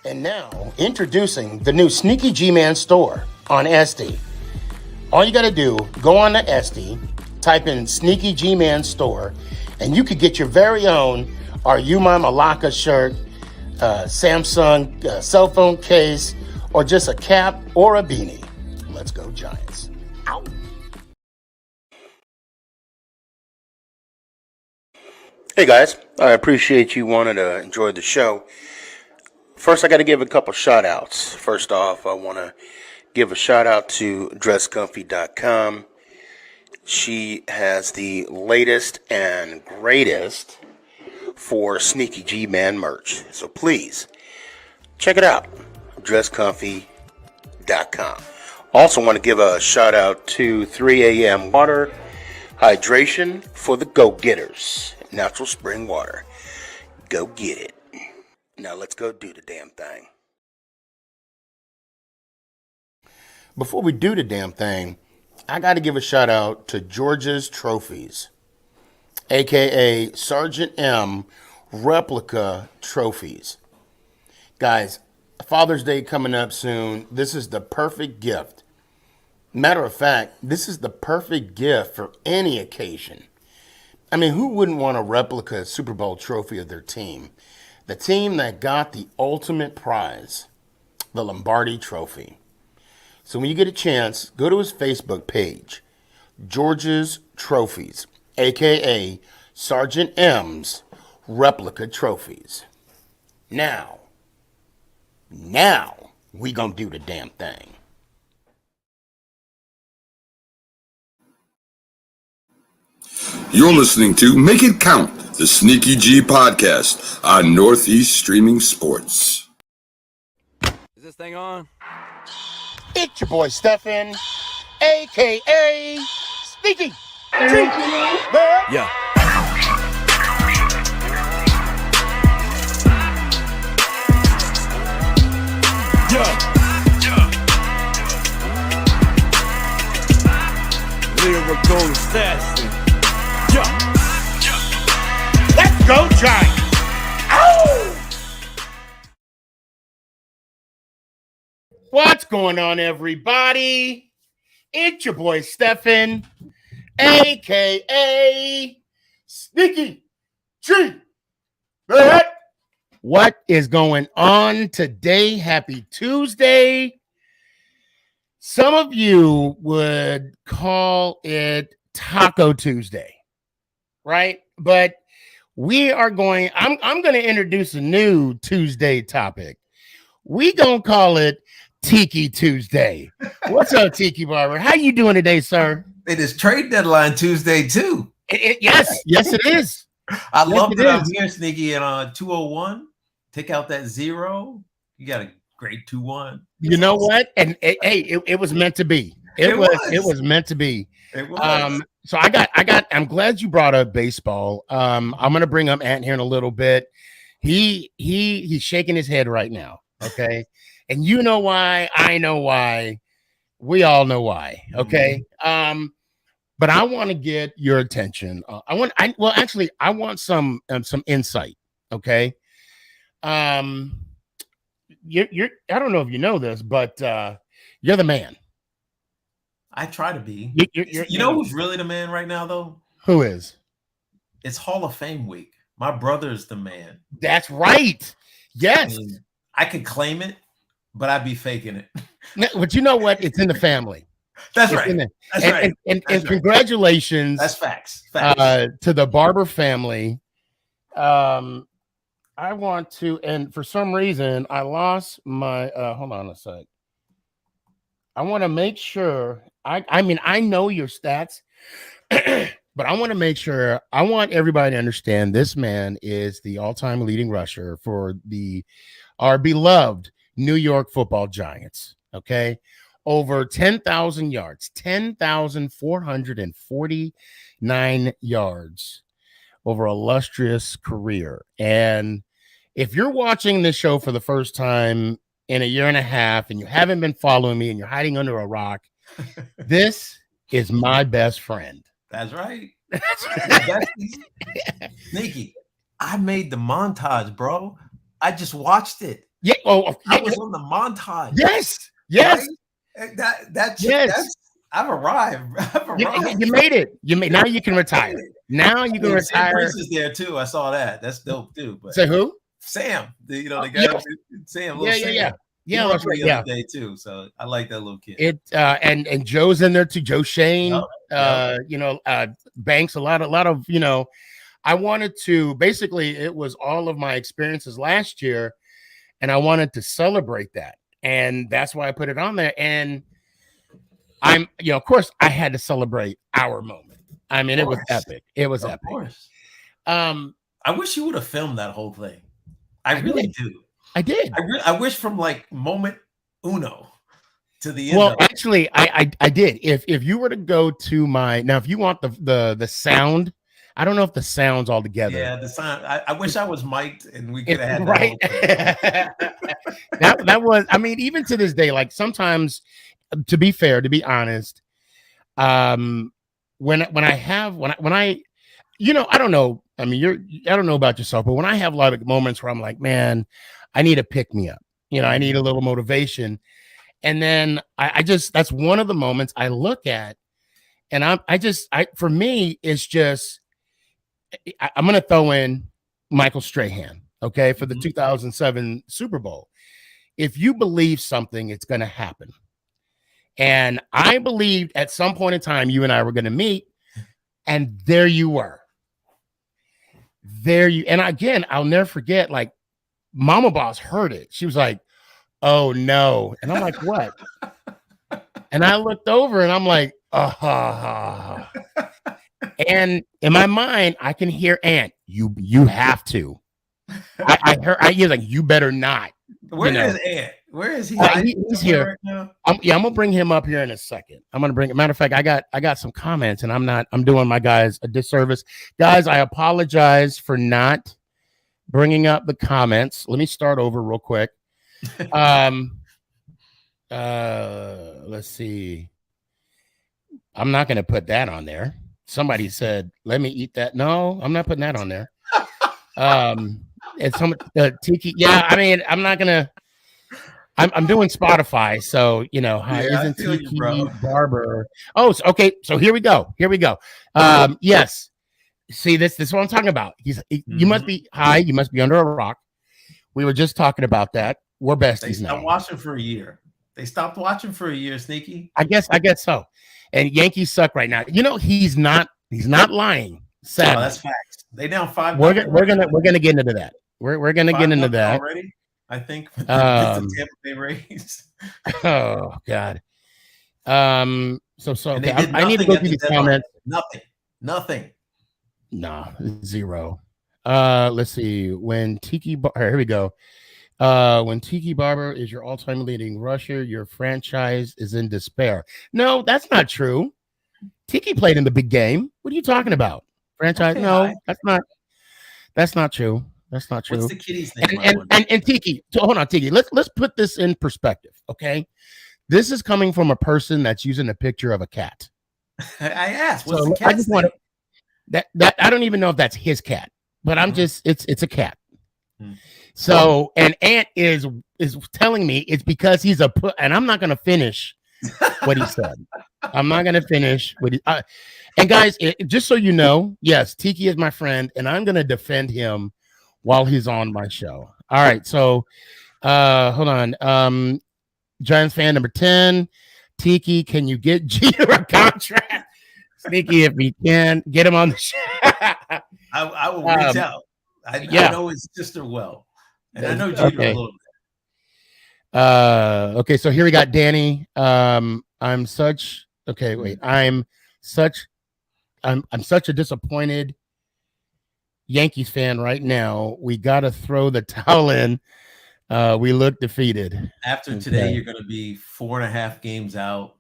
And now, introducing the new SneakyG Man store on SD. All you got to do, go on to SD, type in SneakyG Man store, and you could get your very own Are You My Malacca shirt, Samsung cell phone case, or just a cap or a beanie. Let's go Giants. Ow. Hey guys, I appreciate you wanting to enjoy the show. First, I got to give a couple shout outs. First off, I want to give a shout out to dresscomfy.com. She has the latest and greatest for SneakyG Man merch. So please check it out. dresscomfy.com. Also want to give a shout out to 3 a.m. water hydration for the go-getters. Natural spring water. Go get it. Now let's go do the damn thing. Before we do the damn thing, I got to give a shout out to George's Trophies, aka Sergeant M replica trophies. Guys, Father's Day coming up soon. This is the perfect gift. Matter of fact, this is the perfect gift for any occasion. I mean, who wouldn't want a replica Super Bowl trophy of their team? The team that got the ultimate prize, the Lombardi Trophy. So when you get a chance, go to his Facebook page, George's Trophies, a.k.a. Sergeant M's Replica Trophies. Now, we gonna do the damn thing. You're listening to Make It Count, the SneakyG podcast on Northeast Streaming Sports. Is this thing on? It's your boy Stefan, a.k.a. SneakyG. Yeah. Lyrical assassin. Let's go Giants! Ow! What's going on, everybody? It's your boy Stefan, a.k.a. SneakyG. What is going on today? Happy Tuesday. Some of you would call it Taco Tuesday, right? But we are going, I'm going to introduce a new Tuesday topic. We going to call it Tiki Tuesday. What's up, Tiki Barber? How you doing today, sir? It is trade deadline Tuesday, too. Yes, it is. I love that I'm here, Sneaky, and 201. Take out that 0. You got a great 2-1. You know what? And hey, it was meant to be. It was meant to be. It was. So I'm glad you brought up baseball. I'm gonna bring up Ant here in a little bit. He's shaking his head right now. Okay. And you know why, I know why, we all know why. Okay. But I want to get your attention. I want some insight. Okay. You're I don't know if you know this, but you're the man. I try to be. You know who's really the man right now, though? Who is? It's Hall of Fame week. My brother's the man. That's right. Yes. I could claim it, but I'd be faking it. But you know what? It's in the family. That's right. That's right. And congratulations. That's facts. To the Barber family. I want to, and for some reason, I lost my, hold on a sec. I want to make sure, I mean, I know your stats, but I want to make sure, I want everybody to understand this man is the all-time leading rusher for our beloved New York Football Giants, okay? Over 10,000 yards, 10,449 yards over a illustrious career. And if you're watching this show for the first time in a year and a half and you haven't been following me and you're hiding under a rock, this is my best friend. That's right. Sneaky, I made the montage, bro. I just watched it. Yeah. Oh, I was on the montage. yes. Yes. Right? That's I've arrived. You made it. Now you can retire. Now you can retire. Sam Prince is there too. I saw that. That's dope too. But say who? Sam. The guy. Sam. Sam. Yeah, that's right. The other day too. So I like that little kid. It and Joe's in there too. Joe Shane. Banks. A lot of I wanted to basically it was all of my experiences last year, and I wanted to celebrate that, and that's why I put it on there. And I'm of course I had to celebrate our moment. I mean, it was epic. It was epic. Of course. I wish you would have filmed that whole thing. I really do. I did. I wish from like moment uno to the end. Well, actually, I did. If you were to go to if you want the sound, I don't know if the sound's all together. Yeah, the sound. I wish I was mic'd and we could have had right. that was. I mean, even to this day, like sometimes, to be fair, to be honest, when I I don't know. I mean, I don't know about yourself, but when I have a lot of moments where I'm like, man, I need a pick me up. I need a little motivation. And then I just, that's one of the moments I look at, and for me, it's just, I'm going to throw in Michael Strahan, okay, for the 2007 Super Bowl. If you believe something, it's going to happen. And I believed at some point in time, you and I were going to meet, and there you were. And again, I'll never forget, like, Mama Boss heard it. She was like, oh no. And I'm like, what? And I looked over and I'm like, and in my mind, I can hear Ant, you have to. I heard, he was like, you better not. Where is Ant? Where is he? He's here. Right now? I'm gonna bring him up here in a second. Matter of fact, I got some comments, and I'm doing my guys a disservice. Guys, I apologize for not bringing up the comments. Let me start over real quick. Let's see. I'm not gonna put that on there. Somebody said, let me eat that. No, I'm not putting that on there. It's some Tiki. Yeah, I mean, I'm not gonna. I'm doing Spotify, so isn't Tiki Barber? Oh, okay. So here we go. Yes. See, this is what I'm talking about. You must be high. You must be under a rock. We were just talking about that. We're besties now. They stopped watching for a year. They stopped watching for a year, Sneaky. I guess so. And Yankees suck right now. He's not lying. Sadly. Oh, that's facts. They down 5. We're gonna get into that. We're gonna get into that already. I think with the Tampa Bay Rays. Oh God. So okay. I need to go through these comments. Nothing. No, 0. Let's see. Here we go. When Tiki Barber is your all-time leading rusher, your franchise is in despair. No, that's not true. Tiki played in the big game. What are you talking about? Franchise? Okay, no, that's not true. That's not true. What's the kitty's name? And Tiki, hold on, Tiki. Let's put this in perspective, okay? This is coming from a person that's using a picture of a cat. I asked. What's the cat's I just want that I don't even know if that's his cat, but I'm just it's a cat. So and Ant is telling me it's because he's and I'm not gonna finish what he said. I'm not gonna finish what he. And guys, just so you know, yes, Tiki is my friend, and I'm gonna defend him while he's on my show. All right, so hold on. Giants fan number 10, Tiki, can you get Jeter a contract? Sneaky, if we can, get him on the show. I will reach out. I know his sister well, and I know Jeter a little bit. Okay, so here we got Danny. I'm such a disappointed Yankees fan right now. We got to throw the towel in. We look defeated. After today, you're going to be 4.5 games out,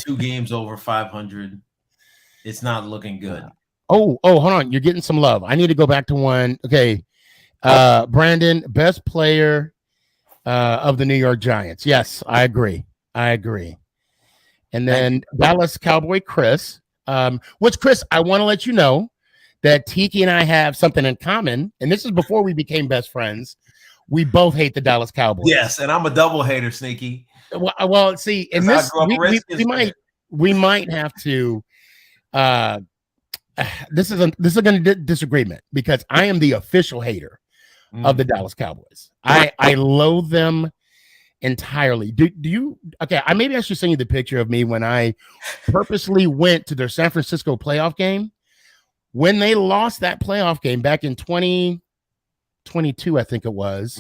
2 games over 500. It's not looking good. Oh, hold on. You're getting some love. I need to go back to one. Okay. Brandon, best player of the New York Giants. Yes, I agree. And then Dallas Cowboy Chris. Which, Chris, I want to let you know that Tiki and I have something in common. And this is before we became best friends. we both hate the Dallas Cowboys. Yes, and I'm a double hater, Sneaky. Well, see, in 'Cause I this, grew up a Redskins fan. we might have to. This is going to disagreement because I am the official hater of the Dallas Cowboys. I loathe them entirely. Do you? Okay, maybe I should send you the picture of me when I purposely went to their San Francisco playoff game when they lost that playoff game back in 2022, I think it was.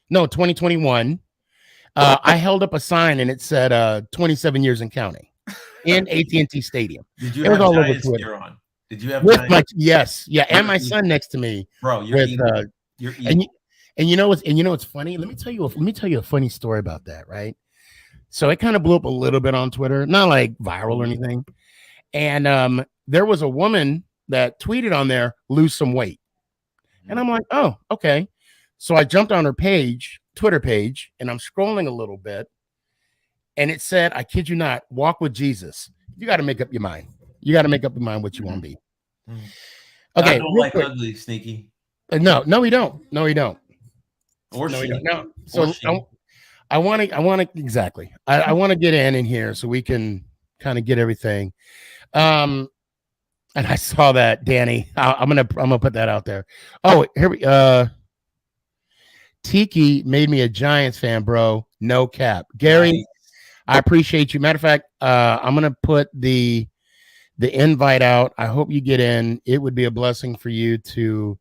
No, 2021. I held up a sign and it said 27 years and counting in AT&T Stadium. Did you it was have all over Giants Twitter. gear on? Did you have with Giants? my yes, yeah, and my son next to me, bro? You're evil. And you know what's funny? Let me tell you a funny story about that, right? So it kind of blew up a little bit on Twitter, not like viral or anything. And there was a woman that tweeted on there, lose some weight. And I'm like, oh, okay. So I jumped on her Twitter page, and I'm scrolling a little bit. And it said, I kid you not, walk with Jesus. You got to make up your mind. You got to make up your mind what you want to be. Okay. I don't like ugly, Sneaky. No, we don't. No, we don't. Or no, she. we don't. No. So I want to exactly. I want to get in here so we can kind of get everything. And I saw that, Danny. I'm gonna put that out there. Oh, here we Tiki made me a Giants fan, bro. No cap. Gary, nice. I appreciate you. Matter of fact, I'm gonna put the invite out. I hope you get in. It would be a blessing for you to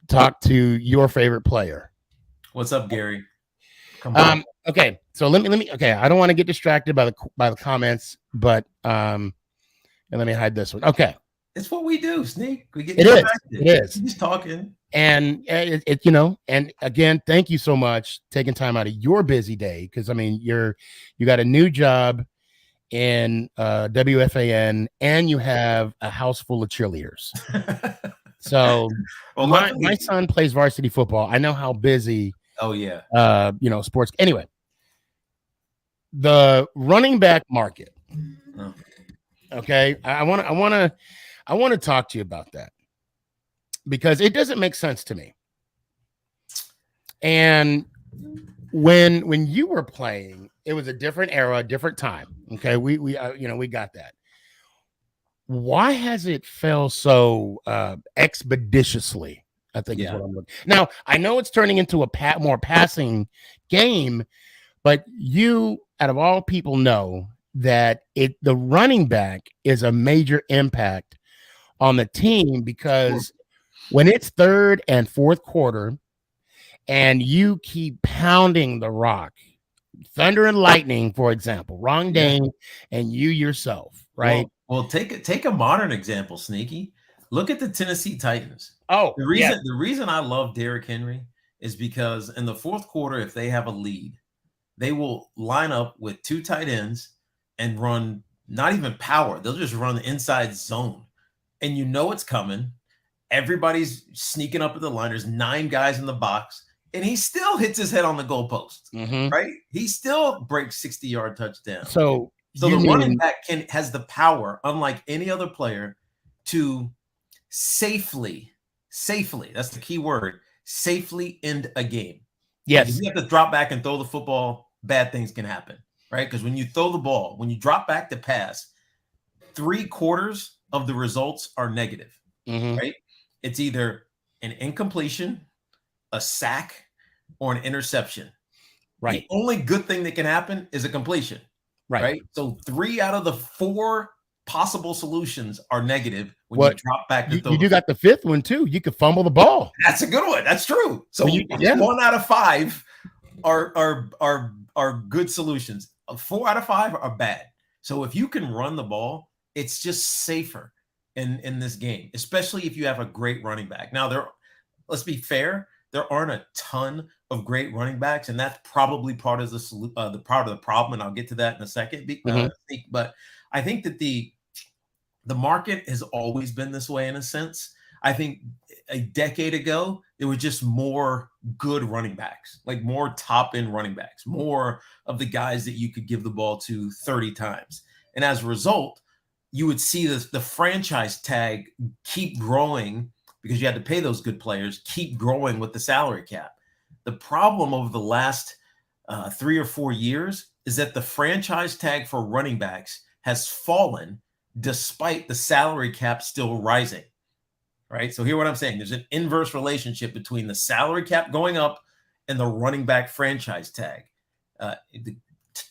talk to your favorite player. What's up, Gary? Come on. Okay, so let me. Okay, I don't want to get distracted by the comments, but and let me hide this one. Okay, it's what we do, Sneak. We get distracted. It is. He's talking, and it and again, thank you so much taking time out of your busy day because I mean you got a new job in WFAN and you have a house full of cheerleaders. So well, my son plays varsity football. I know how busy. Oh yeah. Sports. Anyway, the running back market. Oh. Okay, I want to talk to you about that because it doesn't make sense to me. And when you were playing, it was a different era, different time. Okay, we got that. Why has it fell so expeditiously? I think is what I'm looking. Now I know it's turning into a more passing game, but you, out of all people, know that the running back is a major impact on the team because when it's third and fourth quarter, and you keep pounding the rock, thunder and lightning, for example, Ron Dane and you yourself, right? Well, take a modern example, Sneaky. Look at the Tennessee Titans. Oh, the reason I love Derrick Henry is because in the fourth quarter, if they have a lead, they will line up with two tight ends and run not even power. They'll just run the inside zone, and you know it's coming. Everybody's sneaking up at the line. There's 9 guys in the box, and he still hits his head on the goalpost. Right? He still breaks 60-yard touchdown. So the running back has the power, unlike any other player, to safely, that's the key word, safely end a game. Yes. If you have to drop back and throw the football, bad things can happen, right? Because when you throw the ball, when you drop back to pass, 3/4 of the results are negative, right? It's either an incompletion, a sack, or an interception. Right. The only good thing that can happen is a completion. Right. So 3 out of the 4 possible solutions are negative when you drop back. You got the 5th one too. You could fumble the ball. That's a good one. That's true. So 1 out of 5 are good solutions. 4 out of 5 are bad. So if you can run the ball, it's just safer in this game, especially if you have a great running back. Now let's be fair. There aren't a ton of great running backs, and that's probably part of the problem. And I'll get to that in a second. But I think that the market has always been this way in a sense. I think a decade ago there were just more good running backs, like more top-end running backs, more of the guys that you could give the ball to 30 times, and as a result, you would see the franchise tag keep growing. Because you had to pay those good players, keep growing with the salary cap. The problem over the last 3 or 4 years is that the franchise tag for running backs has fallen despite the salary cap still rising, right? So hear what I'm saying. There's an inverse relationship between the salary cap going up and the running back franchise tag. The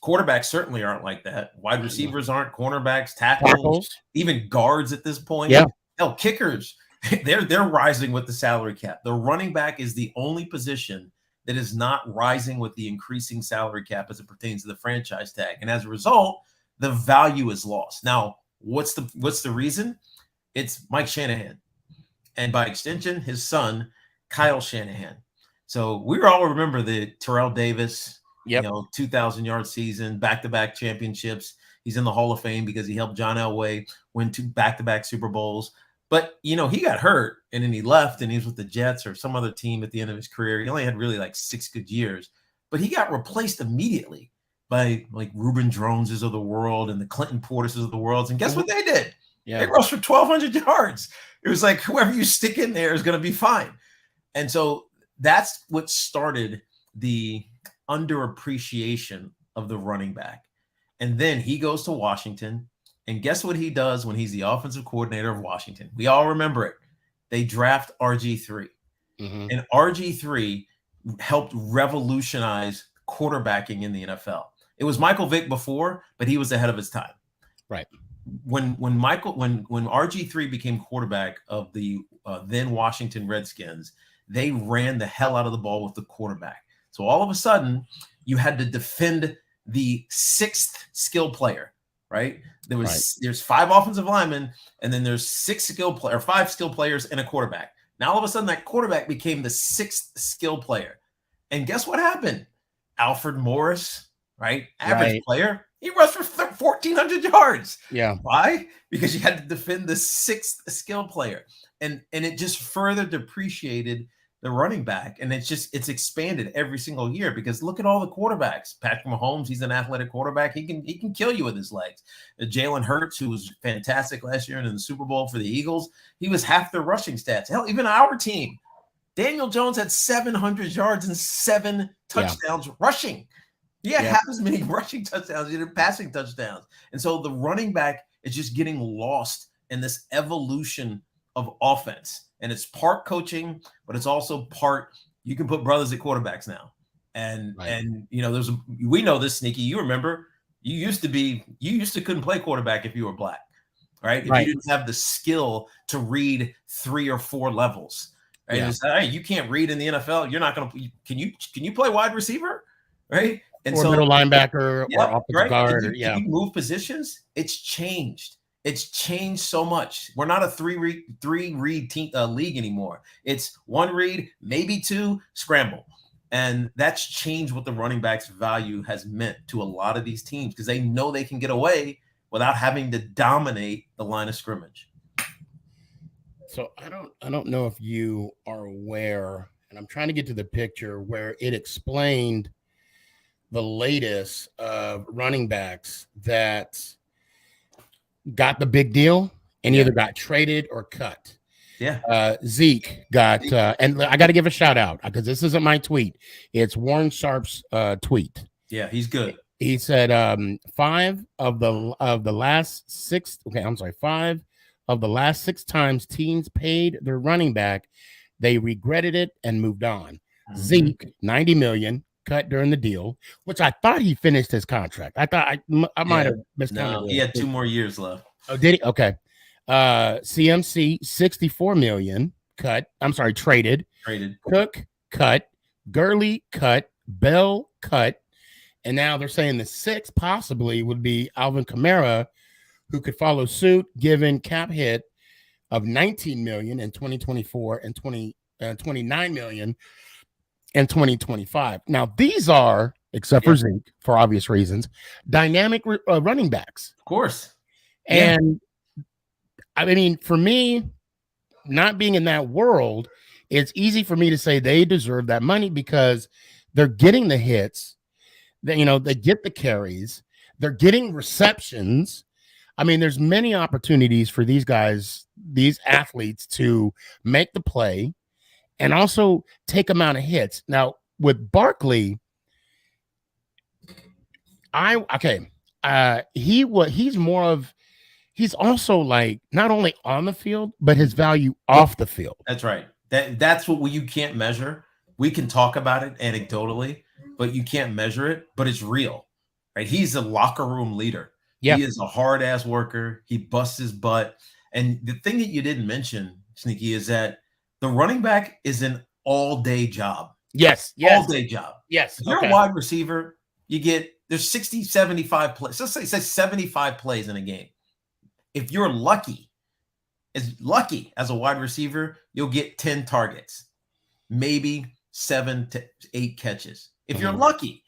quarterbacks certainly aren't like that. Wide receivers aren't, cornerbacks, tackles, even guards at this point. Yeah. Hell, kickers, they're rising with the salary cap. The running back is the only position that is not rising with the increasing salary cap as it pertains to the franchise tag. And as a result, the value is lost. Now, what's the reason? It's Mike Shanahan. And by extension, his son, Kyle Shanahan. So we all remember the Terrell Davis, 2,000-yard season, back-to-back championships. He's in the Hall of Fame because he helped John Elway win 2 back-to-back Super Bowls. But, he got hurt and then he left and he was with the Jets or some other team at the end of his career. He only had really like 6 good years, but he got replaced immediately by like Reuben Droneses of the world and the Clinton Portises of the world. And guess what they did? Yeah. They rushed for 1,200 yards. It was like whoever you stick in there is going to be fine. And so that's what started the underappreciation of the running back. And then he goes to Washington. And guess what he does when he's the offensive coordinator of Washington? We all remember it. They draft RG3. Mm-hmm. And RG3 helped revolutionize quarterbacking in the NFL. It was Michael Vick before, but he was ahead of his time. Right. When RG3 became quarterback of the then Washington Redskins, they ran the hell out of the ball with the quarterback. So all of a sudden, you had to defend the 6th skill player, right? There's 5 offensive linemen, and then there's 5 skill players and a quarterback. Now all of a sudden, that quarterback became the 6th skill player. And guess what happened? Alfred Morris, right? Average player. He rushed for 1,400 yards. Yeah. Why? Because you had to defend the 6th skill player. And it just further depreciated the running back. And it's expanded every single year because look at all the quarterbacks. Patrick Mahomes, he's an athletic quarterback. He can kill you with his legs. Jalen Hurts, who was fantastic last year in the Super Bowl for the Eagles, he was half their rushing stats. Hell, even our team, Daniel Jones had 700 yards and 7 touchdowns rushing. He had half as many rushing touchdowns as he did passing touchdowns. And so the running back is just getting lost in this evolution of offense. And it's part coaching, but it's also part you can put brothers at quarterbacks now. And we know this, Sneaky. You remember you used to couldn't play quarterback if you were black, right? If you didn't have the skill to read 3 or 4 levels. Right? Yeah. Hey, you can't read in the NFL. You're not gonna can you play wide receiver? Right? And or middle linebacker or offensive guard. Can you move positions? It's changed. It's changed so much. We're not a 3-read team, league anymore. It's 1 read, maybe 2, scramble. And that's changed what the running back's value has meant to a lot of these teams because they know they can get away without having to dominate the line of scrimmage. So I don't know if you are aware, and I'm trying to get to the picture where it explained the latest of running backs that got the big deal and either got traded or cut. Yeah. Zeke got, and I got to give a shout out because this isn't my tweet. It's Warren Sharp's tweet. Yeah, he's good. He said 5 of the last 6. Okay, I'm sorry. 5 of the last 6 times teams paid their running back, they regretted it and moved on. Mm-hmm. Zeke, $90 million. Cut during the deal, which I thought he finished his contract. I thought I might have miscounted. No, he had 2 more years left. Oh, did he? Okay. CMC, $64 million cut. I'm sorry, traded. Cook cut. Gurley cut. Bell cut. And now they're saying the 6th possibly would be Alvin Kamara, who could follow suit, given cap hit of $19 million in 2024 and $29 million in 2025. Now, these are, except for Zeke, for obvious reasons, dynamic running backs. Of course. And I mean, for me, not being in that world, it's easy for me to say they deserve that money because they're getting the hits. They get the carries. They're getting receptions. I mean, there's many opportunities for these guys, these athletes to make the play and also take amount of hits. Now, with Barkley, he's also like not only on the field, but his value off the field. That's right. That's what you can't measure. We can talk about it anecdotally, but you can't measure it, but it's real, right? He's a locker room leader. Yeah. He is a hard ass worker. He busts his butt. And the thing that you didn't mention, Sneaky, is that the running back is an all-day job. Yes. All-day job. Yes. If you're a wide receiver, there's 60, 75 plays. Let's say 75 plays in a game. If you're lucky as a wide receiver, you'll get 10 targets, maybe 7 to 8 catches. If you're lucky,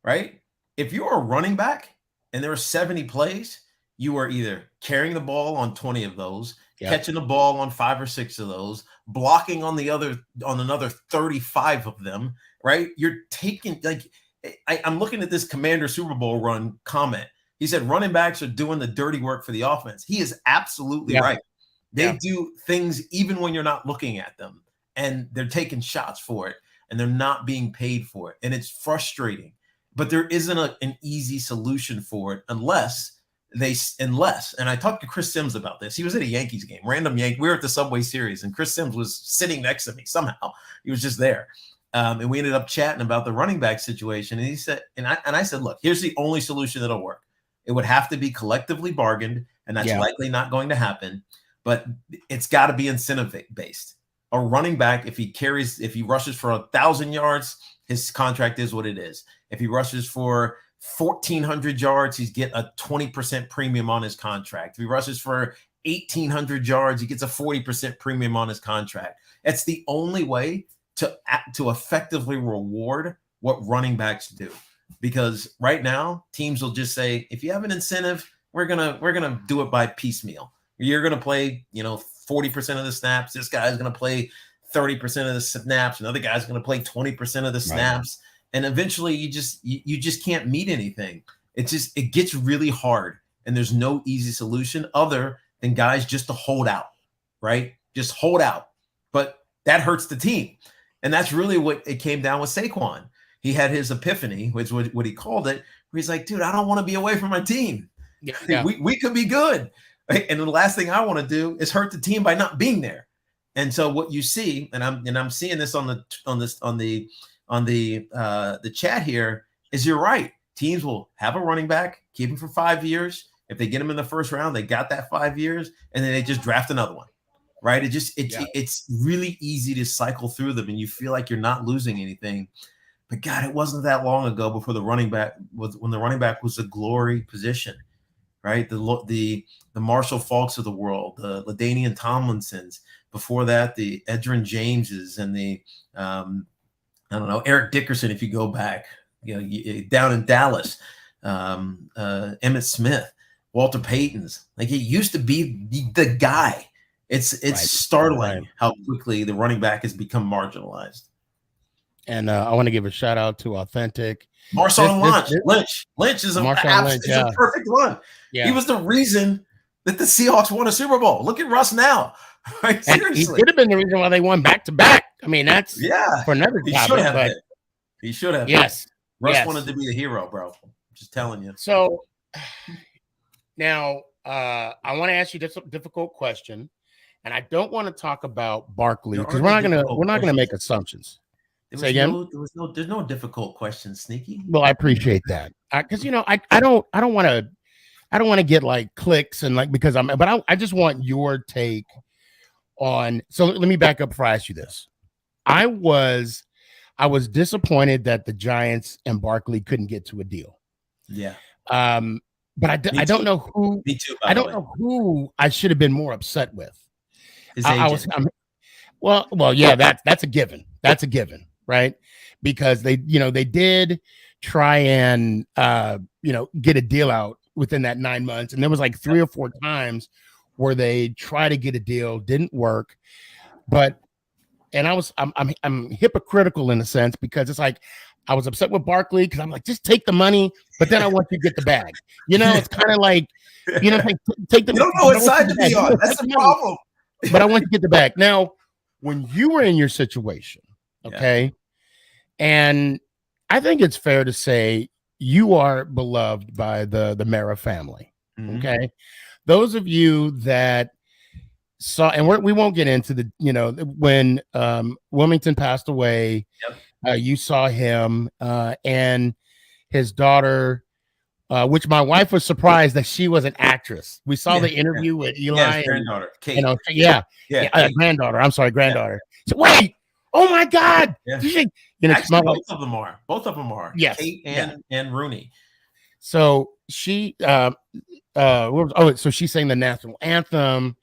right? If you're a running back and there are 70 plays, you are either carrying the ball on 20 of those, catching the ball on 5 or 6 of those, blocking on another 35 of them, right? You're taking, like, I'm looking at this Commander Super Bowl run comment. He said running backs are doing the dirty work for the offense. He is absolutely right. They do things even when you're not looking at them, and they're taking shots for it, and they're not being paid for it. And it's frustrating, but there isn't an easy solution for it unless, and I talked to Chris Sims about this. He was at a Yankees game, random Yankee. We were at the Subway Series, and Chris Sims was sitting next to me somehow. He was just there. And we ended up chatting about the running back situation. And he said, and I said, look, here's the only solution that'll work. It would have to be collectively bargained, and that's likely not going to happen. But it's got to be incentive based. A running back, if he rushes for 1,000 yards, his contract is what it is. If he rushes for 1,400 yards, he's get a 20% premium on his contract. If he rushes for 1,800 yards, he gets a 40% premium on his contract. It's the only way to effectively reward what running backs do. Because right now, teams will just say, if you have an incentive, we're gonna do it by piecemeal. You're gonna play, 40% of the snaps. This guy's gonna play 30% of the snaps. Another guy's gonna play 20% of the snaps. And eventually, you just can't meet anything. It gets really hard, and there's no easy solution other than guys just to hold out, right? Just hold out. But that hurts the team, and that's really what it came down with Saquon. He had his epiphany, which was what he called it, where he's like, dude, I don't want to be away from my team. Yeah. We could be good. Right? And the last thing I want to do is hurt the team by not being there. And so what you see, and I'm seeing this on the chat here, is you're right. Teams will have a running back, keep him for 5 years. If they get him in the first round, they got that 5 years, and then they just draft another one. Right? It's really easy to cycle through them, and you feel like you're not losing anything. But God, it wasn't that long ago before the running back was a glory position, right? The Marshall Falks of the world, the LaDainian Tomlinsons. Before that, the Edgerrin Jameses and the Eric Dickerson. If you go back, down in Dallas, Emmitt Smith, Walter Payton's. Like, it used to be the guy. It's startling how quickly the running back has become marginalized. And I want to give a shout out to Authentic. Marshawn Lynch. Lynch is a perfect one. Yeah. He was the reason that the Seahawks won a Super Bowl. Look at Russ now. Right? Seriously. He could have been the reason why they won back-to-back. I mean, that's for another topic. He should have. Yes. Russ wanted to be a hero, bro. I'm just telling you. So now I want to ask you this difficult question, and I don't want to talk about Barkley because we're not gonna make assumptions. There's no difficult questions, Sneaky. Well, I appreciate that because I don't want to get like clicks and like because I just want your take on. So let me back up before I ask you this. I was disappointed that the Giants and Barkley couldn't get to a deal. Yeah. But I don't know who. Me too. I don't know who I should have been more upset with. His agent. Yeah. That's a given. That's a given. Right, because they did try and get a deal out within that 9 months, and there was like 3 or 4 times where they tried to get a deal, didn't work. But I'm hypocritical in a sense because it's like I was upset with Barkley because I'm like, just take the money, but then I want you to get the bag. It's kind of like take the. You don't know what side to be on. That's the problem. But I want you to get the bag. Now, when you were in your situation. Okay. And I think it's fair to say you are beloved by the Mara family. Mhm. Okay. Those of you that saw, and we won't get into the, when Wilmington passed away, Yep. you saw him and his daughter, which my wife was surprised that she was an actress. We saw Yeah, the interview with Yeah, his Eli, and granddaughter, Kate. yeah, Kate. granddaughter. I'm sorry, granddaughter. So, wait, oh my God, Yeah. she, Actually, smell like, both of them are. Both of them are. yes, Kate yeah. and Rooney. So she, so she sang the national anthem.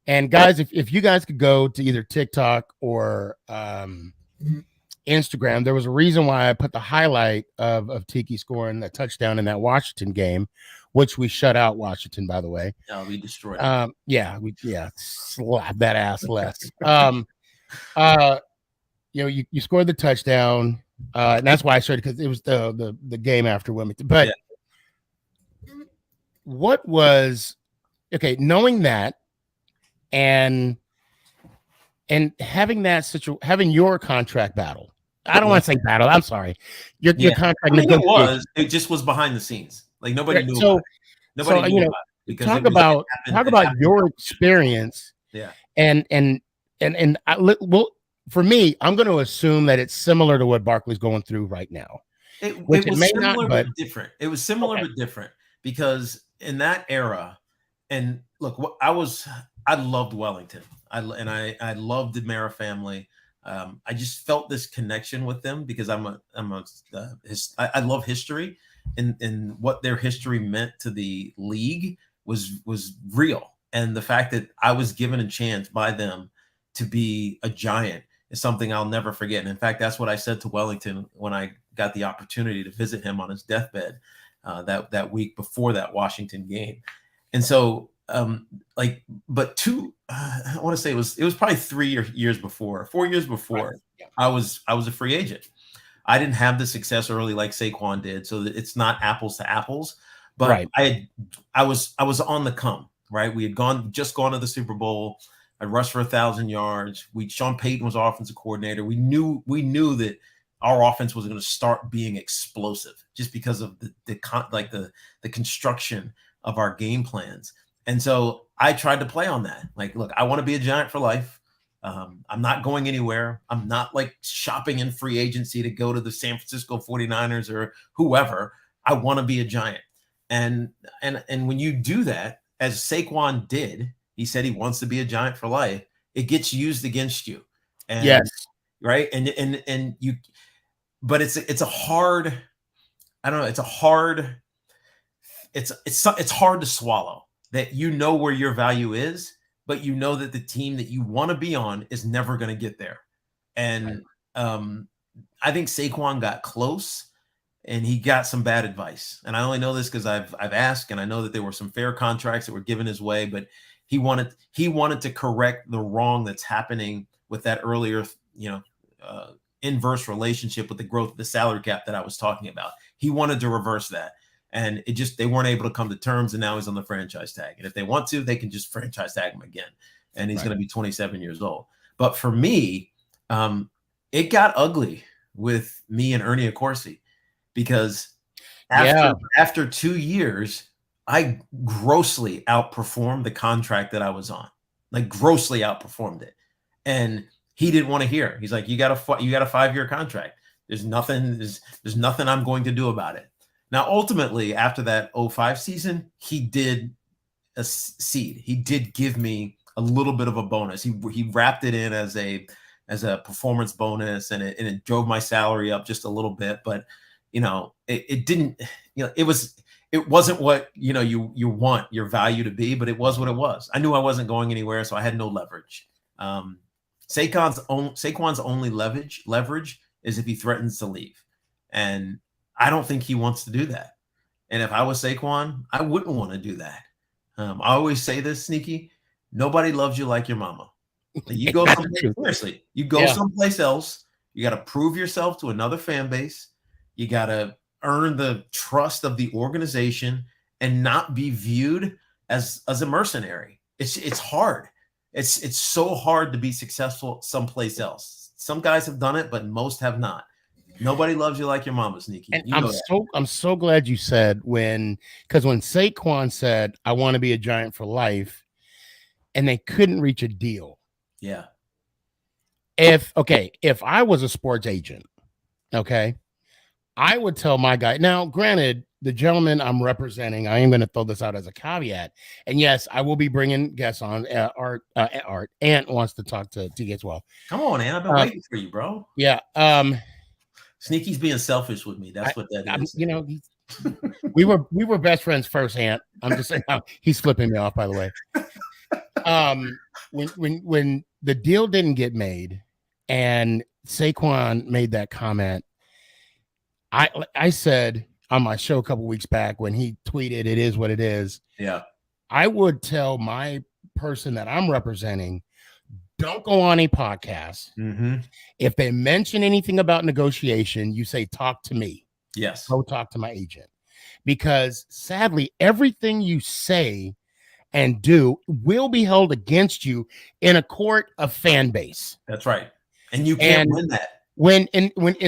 And guys, if you guys could go to either TikTok or Instagram, there was a reason why I put the highlight of Tiki scoring that touchdown in that Washington game, which we shut out Washington, by the way. We destroyed it. Slap that ass less. You scored the touchdown, and that's why I showed it, because it was the game after Wilmington. But what was knowing that and having that having your contract battle. I don't want to say battle. I'm sorry. Your contract. I mean, it just was behind the scenes. Like nobody knew. So, nobody knew about it because talk about your experience. Yeah. And for me, I'm going to assume that it's similar to what Barkley's going through right now. It was similar but different. It was similar but different because in that era, and look, I loved Wellington. I loved the Mara family. I just felt this connection with them because I love history, and what their history meant to the league was real. And the fact that I was given a chance by them to be a giant is something I'll never forget. And in fact, that's what I said to Wellington when I got the opportunity to visit him on his deathbed that week before that Washington game. And so, I want to say it was probably 4 years before, right. I was a free agent. I didn't have the success early like Saquon did, so it's not apples to apples. But right. I was on the come. Right, we had just gone to the Super Bowl. I rushed for 1,000 yards. Sean Payton was our offensive coordinator. We knew that our offense was going to start being explosive just because of the construction of our game plans. And so I tried to play on that. Like, look, I want to be a Giant for life. I'm not going anywhere. I'm not like shopping in free agency to go to the San Francisco 49ers or whoever. I want to be a Giant. And when you do that, as Saquon did, he said he wants to be a Giant for life. It gets used against you. And, yes. Right. And you, but it's a hard, I don't know. It's hard to swallow that where your value is, but you know that the team that you want to be on is never going to get there. And I think Saquon got close. And he got some bad advice. And I only know this because I've asked, and I know that there were some fair contracts that were given his way, but he wanted to correct the wrong that's happening with that earlier, inverse relationship with the growth of the salary cap that I was talking about. He wanted to reverse that. And they weren't able to come to terms, and now he's on the franchise tag. And if they want to, they can just franchise tag him again. And he's going to be 27 years old. But for me, it got ugly with me and Ernie Accorsi. Because after 2 years, I grossly outperformed the contract that I was on, like grossly outperformed it. And he didn't want to hear it. He's like, you got a 5-year contract. There's nothing I'm going to do about it. Now, ultimately, after that 2005 season, he did a seed. He did give me a little bit of a bonus. He wrapped it in as a performance bonus, and it drove my salary up just a little bit, but it didn't, it wasn't what, you want your value to be, but it was what it was. I knew I wasn't going anywhere, so I had no leverage. Saquon's only leverage is if he threatens to leave. And I don't think he wants to do that. And if I was Saquon, I wouldn't want to do that. I always say this, Sneaky, nobody loves you like your mama. You go someplace else, you got to prove yourself to another fan base. You got to earn the trust of the organization and not be viewed as a mercenary. It's hard. It's so hard to be successful someplace else. Some guys have done it, but most have not. Nobody loves you like your mama, Sneaky. And You know that. I'm so glad you said because when Saquon said, I want to be a Giant for life, and they couldn't reach a deal. Yeah. If I was a sports agent, okay, I would tell my guy. Now, granted, the gentleman I'm representing, I am going to throw this out as a caveat. And yes, I will be bringing guests on. Art Ant wants to talk to Tiki as well. Come on, Ant. I've been waiting for you, bro. Yeah. Sneaky's being selfish with me. That's what that is. You know, we were best friends first, Ant. I'm just saying, he's flipping me off, by the way. When the deal didn't get made and Saquon made that comment, I said on my show a couple weeks back when he tweeted, "It is what it is." Yeah. I would tell my person that I'm representing, don't go on a podcast. Mm-hmm. If they mention anything about negotiation, you say, talk to me. Yes. Go talk to my agent. Because sadly, everything you say and do will be held against you in a court of fan base. That's right. And you can't win that. And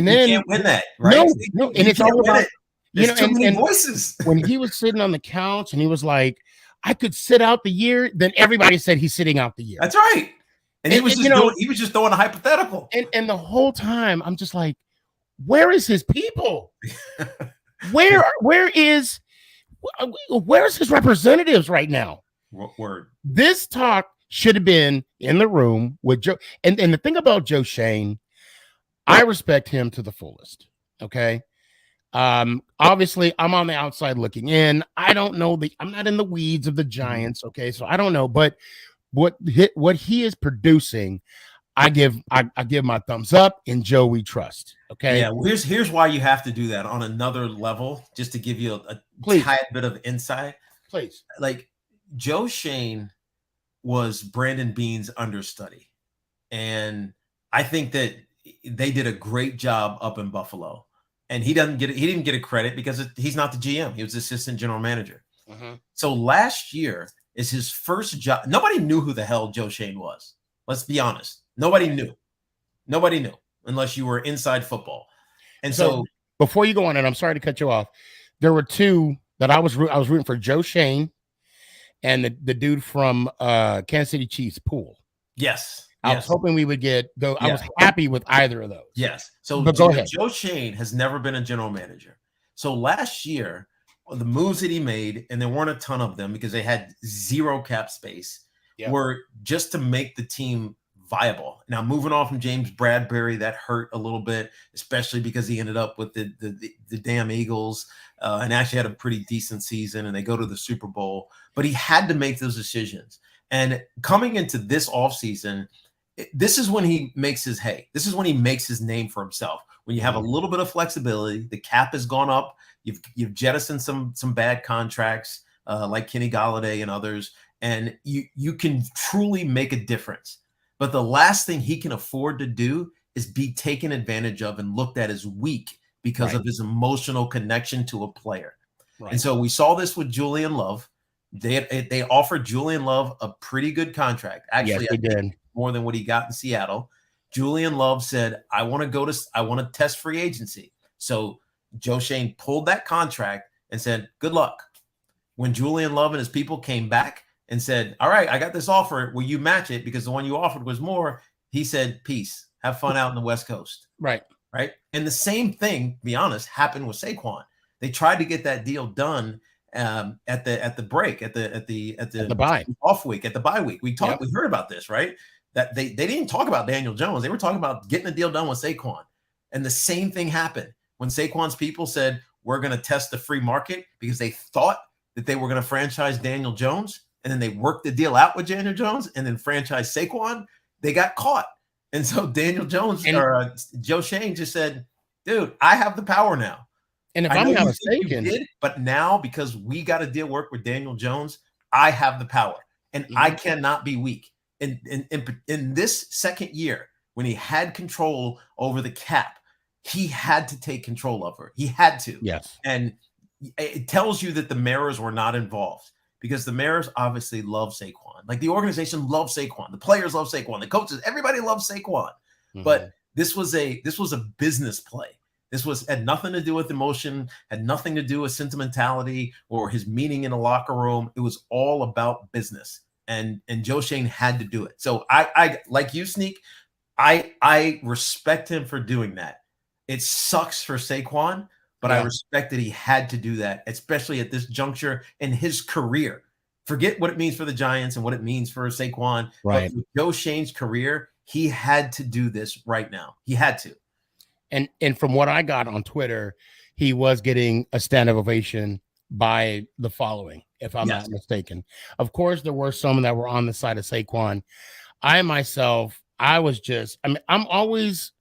then you can't win that, right? No, and it's all about There's too many voices. When he was sitting on the couch and he was like, I could sit out the year, then everybody said he's sitting out the year. That's right. And he was just throwing a hypothetical. And the whole time I'm just like, where is his people? Where's his representatives right now? Word. This talk should have been in the room with Joe. And the thing about Joe Shane, I respect him to the fullest. Okay. Obviously I'm on the outside looking in. I don't know I'm not in the weeds of the Giants. Okay. So I don't know, but what he is producing, I give my thumbs up. In Joe we trust. Okay. Yeah. Well, here's why you have to do that on another level, just to give you a tiny bit of insight. Please. Like Joe Shane was Brandon Beane's understudy. And I think that they did a great job up in Buffalo. And he didn't get a credit because he's not the GM. He was assistant general manager. Mm-hmm. So last year is his first job. Nobody knew who the hell Joe Shane was. Let's be honest. Nobody knew unless you were inside football. And so before you go on, and I'm sorry to cut you off, there were two that I was rooting for: Joe Shane and the dude from Kansas City Chiefs, Poole. Yes. I was hoping we would get though. Yeah. I was happy with either of those. Yes. So go ahead. Joe Shane has never been a general manager. So last year, the moves that he made, and there weren't a ton of them because they had zero cap space, were just to make the team viable. Now, moving on from James Bradbury, that hurt a little bit, especially because he ended up with the damn Eagles and actually had a pretty decent season, and they go to the Super Bowl. But he had to make those decisions. And coming into this offseason, this is when he makes his hay. This is when he makes his name for himself. When you have a little bit of flexibility, the cap has gone up. You've jettisoned some bad contracts like Kenny Golladay and others, and you can truly make a difference. But the last thing he can afford to do is be taken advantage of and looked at as weak because of his emotional connection to a player. Right. And so we saw this with Julian Love. They offered Julian Love a pretty good contract. Actually, yes, they did. More than what he got in Seattle. Julian Love said, I want to test free agency. So Joe Shane pulled that contract and said, good luck. When Julian Love and his people came back and said, all right, I got this offer. Will you match it? Because the one you offered was more. He said, peace. Have fun out in the West Coast. Right. Right. And the same thing, to be honest, happened with Saquon. They tried to get that deal done at the break, at the bye off week, at the bye week. We heard about this, right? That they didn't talk about Daniel Jones. They were talking about getting a deal done with Saquon. And the same thing happened when Saquon's people said, we're going to test the free market because they thought that they were going to franchise Daniel Jones. And then they worked the deal out with Daniel Jones and then franchise Saquon. They got caught. And so Daniel Jones or Joe Shane just said, dude, I have the power now. And if I'm not mistaken, but now because we got a deal work with Daniel Jones, I have the power and I cannot be weak. In this second year, when he had control over the cap, he had to take control of her. He had to. Yes. And it tells you that the Mariners were not involved because the Mariners obviously love Saquon. Like the organization loves Saquon. The players love Saquon. The coaches, everybody loves Saquon. Mm-hmm. But this was a business play. This had nothing to do with emotion, had nothing to do with sentimentality or his meaning in the locker room. It was all about business. And Joe Shane had to do it. So I like you, Sneak, I respect him for doing that. It sucks for Saquon, but I respect that he had to do that, especially at this juncture in his career. Forget what it means for the Giants and what it means for Saquon. Right. But with Joe Shane's career, he had to do this right now. He had to. And from what I got on Twitter, he was getting a standing ovation by the following, if I'm not mistaken. Of course, there were some that were on the side of Saquon. I myself, I'm always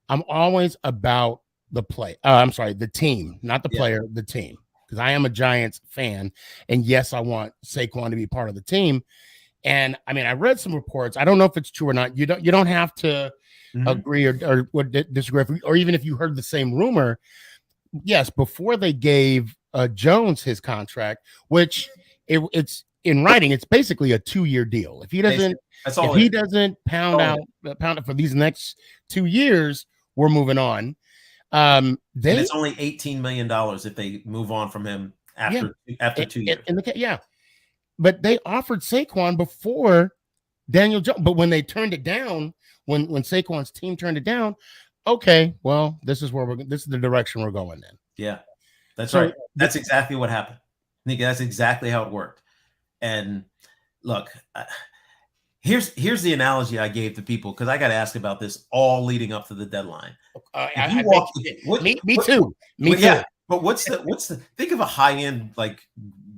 about the play. I'm sorry, the team, not the player, the team. Because I am a Giants fan. And yes, I want Saquon to be part of the team. And I mean, I read some reports. I don't know if it's true or not. You don't have to agree or disagree, or even if you heard the same rumor. Yes, before they gave Jones his contract, which it's in writing, it's basically a 2-year deal. If he doesn't, pound it for these next 2 years, we're moving on. And it's only $18 million if they move on from him after 2 years. But they offered Saquon before Daniel Jones. But when they turned it down, when Saquon's team turned it down, okay, well, this is the direction we're going in. Yeah, that's right. That's exactly what happened. Nick, that's exactly how it worked. And look, here's the analogy I gave to people, because I got asked about this all leading up to the deadline. Me too. But what's the think of a high-end like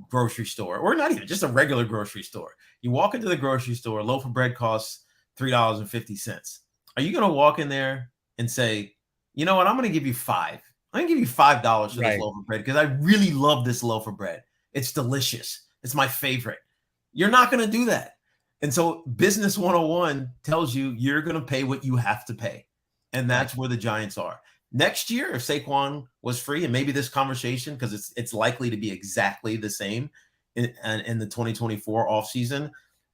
grocery store, or not even just a regular grocery store. You walk into the grocery store, a loaf of bread costs $3.50. Are you going to walk in there and say, you know what, I'm going to give you $5. I'm going to give you $5 for this loaf of bread because I really love this loaf of bread. It's delicious. It's my favorite. You're not going to do that. And so Business 101 tells you you're going to pay what you have to pay. And that's where the Giants are. Next year, if Saquon was free, and maybe this conversation, because it's likely to be exactly the same in the 2024 offseason,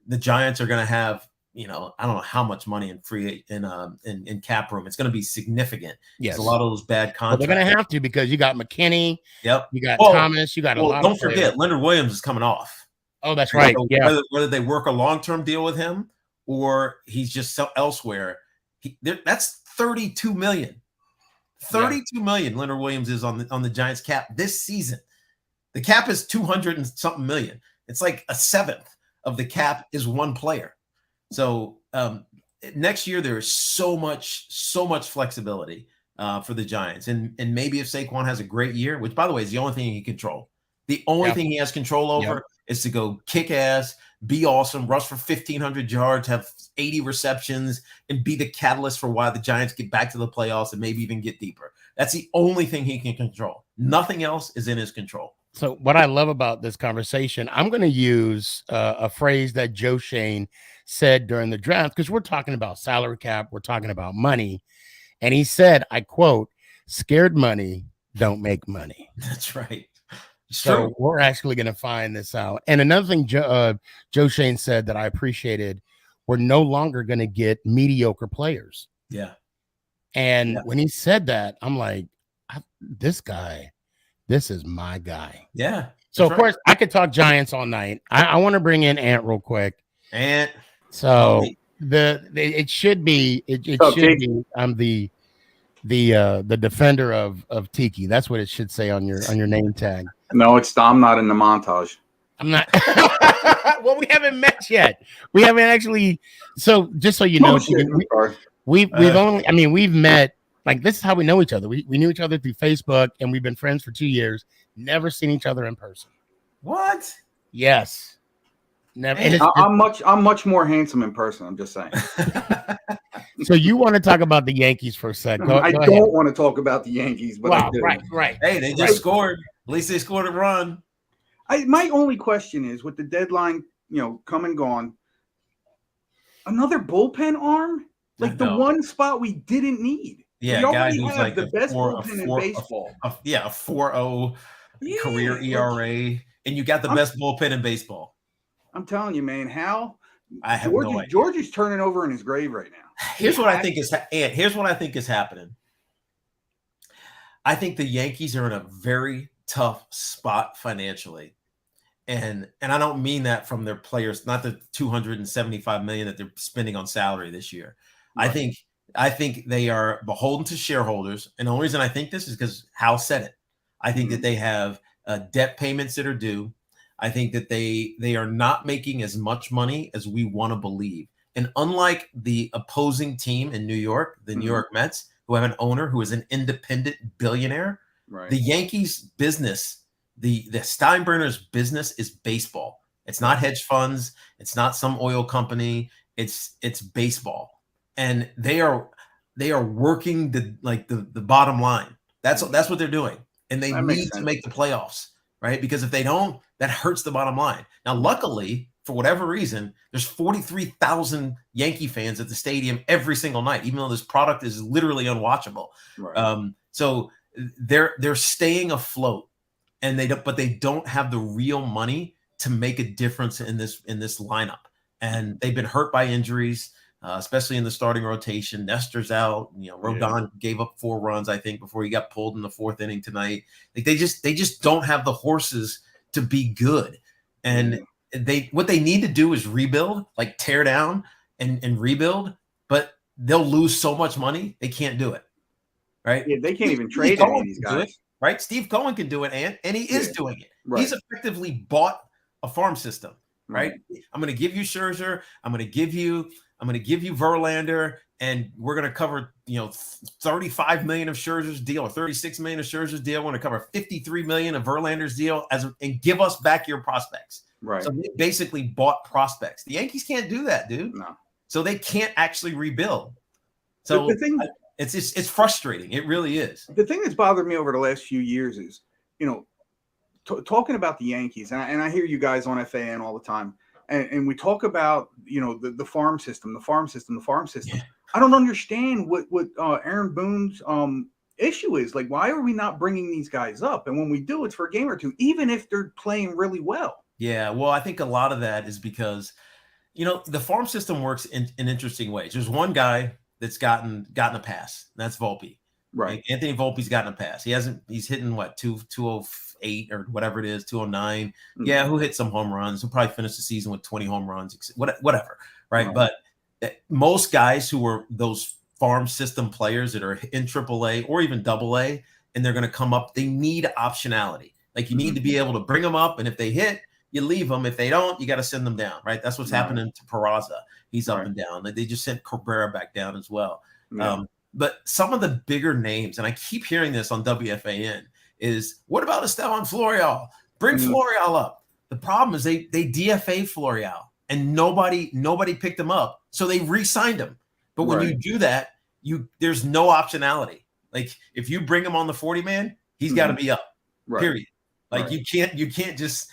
the Giants are going to have, I don't know how much money in cap room. It's going to be significant. Yes. There's a lot of those bad contracts. Well, they're going to have to, because you got McKinney. Yep. You got Thomas. You got a lot. Don't forget, Leonard Williams is coming off. Oh, that's right. So whether they work a long-term deal with him or he's just elsewhere, that's $32 million. $32 million Leonard Williams is on the Giants cap this season. The cap is 200 and something million. It's like a seventh of the cap is one player. So next year there is so much flexibility for the Giants, and maybe if Saquon has a great year, which by the way is the only thing he can control. The only thing he has control over is to go kick ass, be awesome, rush for 1,500 yards, have 80 receptions, and be the catalyst for why the Giants get back to the playoffs and maybe even get deeper. That's the only thing he can control. Nothing else is in his control. So what I love about this conversation, I'm going to use a phrase that Joe Shane said during the draft, because we're talking about salary cap, we're talking about money. And he said, I quote, "Scared money don't make money." That's right. So we're actually going to find this out. And another thing Joe Shane said that I appreciated, we're no longer going to get mediocre players. Yeah. And when he said that, I'm like, this is my guy. Yeah. So, of course, I could talk Giants all night. I want to bring in Ant real quick. Ant. So it should be I'm the defender of Tiki. That's what it should say on your name tag. No, I'm not in the montage. I'm not. Well, we haven't met yet. We haven't actually. So just so you know, we've met. Like, this is how we know each other. We knew each other through Facebook, and we've been friends for 2 years. Never seen each other in person. What? Yes. Never. Hey, I'm much more handsome in person. I'm just saying. So you want to talk about the Yankees for a second? I don't want to talk about the Yankees, but wow, right. Hey, they just scored. At least they scored a run. My only question is, with the deadline, come and gone, another bullpen arm, like the one spot we didn't need. Yeah, we guy already who's have like the best bullpen in baseball. A 4.0 career ERA, and you got the best bullpen in baseball. I'm telling you, man. How I have no idea. George is turning over in his grave right now. Here's what I think is happening. I think the Yankees are in a very tough spot financially. And I don't mean that from their players, not the $275 million that they're spending on salary this year. Right. I think they are beholden to shareholders. And the only reason I think this is because Hal said it. I think that they have debt payments that are due. I think that they are not making as much money as we want to believe. And unlike the opposing team in New York, the New York Mets, who have an owner who is an independent billionaire, Right. the Yankees business, the Steinbrenner's business is baseball. It's not hedge funds. It's not some oil company. It's baseball, and they are working the bottom line. That's what they're doing, and they That makes need to sense. make the playoffs, right? Because if they don't, that hurts the bottom line. Now, luckily, for whatever reason, there's 43,000 Yankee fans at the stadium every single night, even though this product is literally unwatchable. Right. So they're staying afloat. And they don't have the real money to make a difference in this lineup. And they've been hurt by injuries, especially in the starting rotation. Nestor's out. Rodon gave up 4 runs, I think, before he got pulled in the 4th inning tonight. Like they just don't have the horses to be good. And what they need to do is rebuild, like tear down and rebuild. But they'll lose so much money they can't do it. Right? Yeah, they can't even trade any of these guys. Right? Steve Cohen can do it, and he is doing it. Right. He's effectively bought a farm system, right? I'm going to give you Scherzer. I'm going to give you Verlander, and we're going to cover, $35 million of Scherzer's deal or $36 million of Scherzer's deal. We're going to cover $53 million of Verlander's deal and give us back your prospects. Right. So they basically bought prospects. The Yankees can't do that, dude. No. So they can't actually rebuild. So the thing. It's frustrating. It really is. The thing that's bothered me over the last few years is, talking about the Yankees, and I hear you guys on FAN all the time, and we talk about, the farm system. Yeah. I don't understand what Aaron Boone's issue is. Like, why are we not bringing these guys up? And when we do, it's for a game or two, even if they're playing really well. Yeah, well, I think a lot of that is because, the farm system works in interesting ways. There's one guy that's gotten a pass. That's Volpe. Right. Like Anthony Volpe's gotten a pass. He's hitting 208 or whatever it is, 209. Mm-hmm. Yeah, who hit some home runs? He'll probably finish the season with 20 home runs, whatever. Right. But most guys who are those farm system players that are in AAA or even AA, and they're going to come up, they need optionality. Like you need to be able to bring them up, and if they hit, you leave them. If they don't, you got to send them down, right? That's what's happening to Peraza. He's up and down. They just sent Cabrera back down as well. Yeah. But some of the bigger names, and I keep hearing this on WFAN, is what about Esteban Florial? Bring Florial up. The problem is they DFA Florial, and nobody picked him up, so they re-signed him. But when you do that, there's no optionality. Like if you bring him on the 40-man, he's got to be up. Right. Period. Like you can't just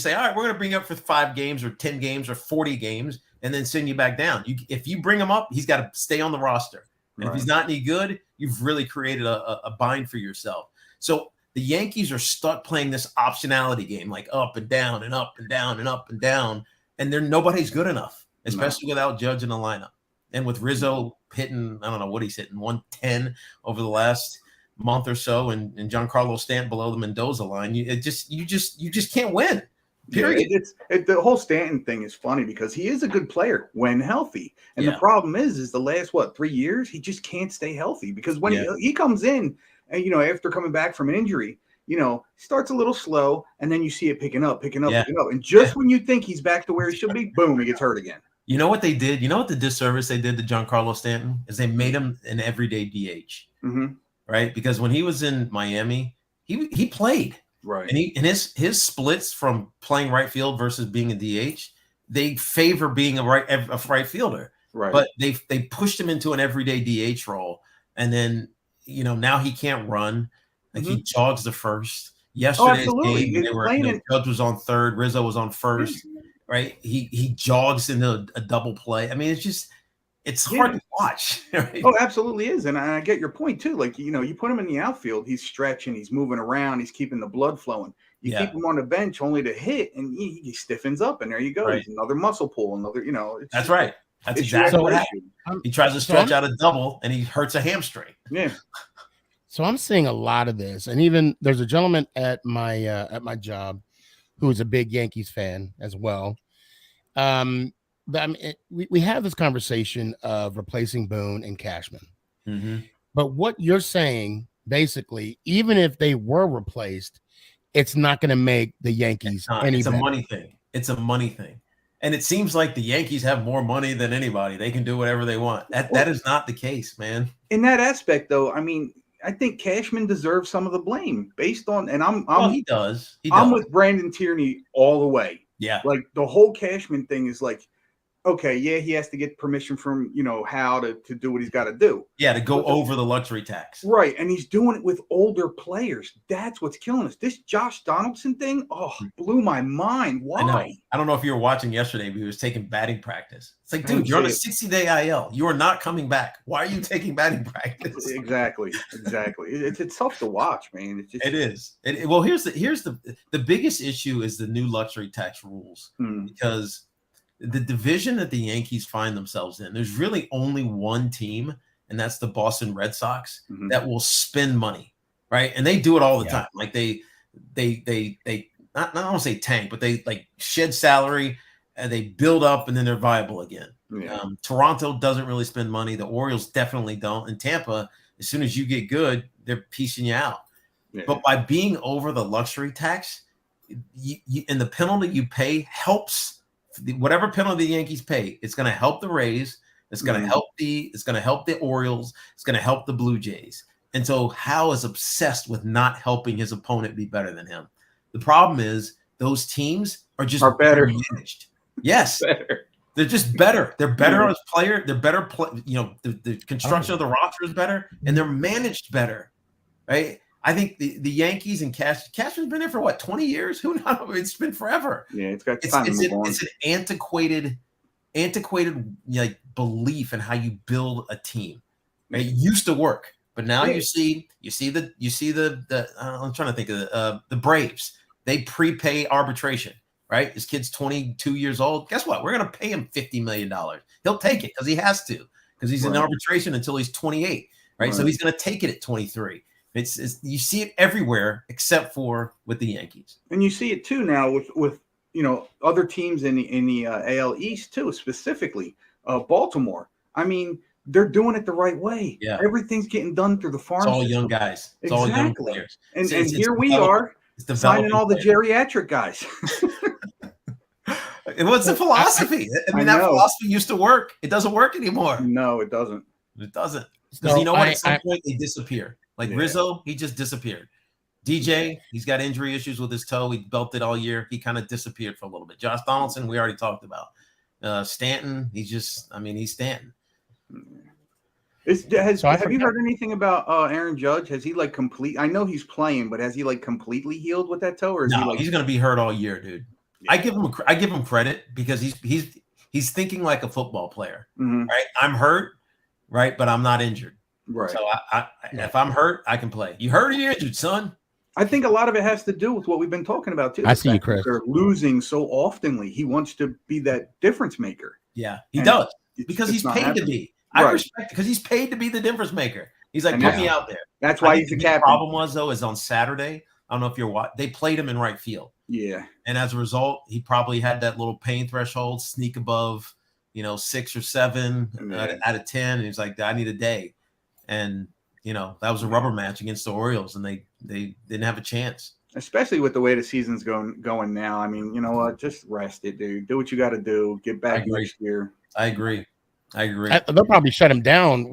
say, all right, we're going to bring you up for 5 games or 10 games or 40 games and then send you back down. If you bring him up, he's got to stay on the roster. And if he's not any good, you've really created a bind for yourself. So the Yankees are stuck playing this optionality game, like up and down and up and down and up and down. And nobody's good enough, especially without Judge in the lineup. And with Rizzo hitting, I don't know what he's hitting, 110 over the last month or so, and Giancarlo Stanton below the Mendoza line, you just can't win. Period. Yeah, the whole Stanton thing is funny because he is a good player when healthy, and the problem is the last 3 years he just can't stay healthy because when he comes in and after coming back from an injury, starts a little slow, and then you see it picking up, and just when you think he's back to where he should be, boom, he gets hurt again. You know what they did? You know what the disservice they did to Giancarlo Stanton is they made him an everyday DH, right? Because when he was in Miami, he played. Right. And his splits from playing right field versus being a DH, they favor being a right fielder. Right. But they pushed him into an everyday DH role. And then, now he can't run. Like he jogs the first. Yesterday's game, Judge was on third, Rizzo was on first. Right. He jogs into a double play. I mean, it's hard to watch. Right? Oh, absolutely is. And I get your point too. Like, you put him in the outfield, he's stretching, he's moving around, he's keeping the blood flowing. You keep him on the bench only to hit, and he stiffens up, and there you go. Right. Another muscle pull, That's right. That's exactly what happened. He tries to stretch out a double, and he hurts a hamstring. Yeah. So I'm seeing a lot of this, and even there's a gentleman at my job who is a big Yankees fan as well. But I mean, we have this conversation of replacing Boone and Cashman. Mm-hmm. But what you're saying, basically, even if they were replaced, it's not going to make the Yankees any It's a better. money thing. It's a money thing. And it seems like the Yankees have more money than anybody. They can do whatever they want. That is not the case, man. In that aspect, though, I mean, I think Cashman deserves some of the blame based on, and He does. I'm with Brandon Tierney all the way. Yeah. Like the whole Cashman thing is like, okay, yeah, he has to get permission from, Howe to do what he's got to do. Yeah, to go over the luxury tax. Right. And he's doing it with older players. That's what's killing us. This Josh Donaldson thing, blew my mind. Why? I know. I don't know if you were watching yesterday, but he was taking batting practice. It's like, dude, you're on a 60-day IL. You are not coming back. Why are you taking batting practice? Exactly. It's tough to watch, man. It's just, It is. Well, here's the biggest issue is the new luxury tax rules because the division that the Yankees find themselves in, there's really only one team, and that's the Boston Red Sox that will spend money, right? And they do it all the time. Like they not want to say tank, but they like shed salary and they build up and then they're viable again. Yeah. Toronto doesn't really spend money. The Orioles definitely don't. And Tampa, as soon as you get good, they're piecing you out. Yeah. But by being over the luxury tax, and the penalty you pay helps whatever penalty the Yankees pay. It's going to help the Rays. It's going to help the Orioles. It's going to help the Blue Jays. And so Howe is obsessed with not helping his opponent be better than him. The problem is those teams are better managed. Yes. They're just better. They're better as player. They're better. The construction of the roster is better, and they're managed better, right? I think the Yankees and Cashman's been there for what, 20 years? Who knows? It's been forever. Yeah, it's got time to move on. It's an antiquated like belief in how you build a team. Right? It used to work, but now you see the I'm trying to think of the Braves. They prepay arbitration. Right? This kid's 22 years old. Guess what? We're going to pay him $50 million. He'll take it because he has to, because he's in arbitration until he's 28. Right? So he's going to take it at 23. It's you see it everywhere except for with the Yankees. And you see it too now with other teams in the AL East too, specifically Baltimore. I mean, they're doing it the right way. Yeah. Everything's getting done through the farm. It's all young guys. It's all young players. And here we are signing all the geriatric guys. What's the philosophy? I mean, that philosophy used to work. It doesn't work anymore. No, it doesn't. It doesn't. Because you know what? At some point, they disappear. Like Rizzo, he just disappeared. DJ, he's got injury issues with his toe. He belted all year. He kind of disappeared for a little bit. Josh Donaldson, we already talked about. Stanton, he's Stanton. Have you heard anything about Aaron Judge? Has he like I know he's playing, but has he like completely healed with that toe? Or is he's going to be hurt all year, dude. Yeah. I give him credit because he's thinking like a football player, right? I'm hurt, right, but I'm not injured, right? So if I'm hurt, I can play. You hurt or you injured, son? I think a lot of it has to do with what we've been talking about too. I see you, Chris. They're losing so oftenly. He wants to be that difference maker. Yeah, he does because he's paid to be. I respect it because he's paid to be the difference maker. He's like, put me out there. That's why he's the captain. The problem was though is on Saturday. I don't know if you're watching. They played him in right field. Yeah. And as a result, he probably had that little pain threshold, sneak above, 6 or 7 out of 10. And he's like, I need a day. And, that was a rubber match against the Orioles, and they didn't have a chance. Especially with the way the season's going now. I mean, you know what? Just rest it, dude. Do what you got to do. Get back next year. I agree. They'll probably shut him down,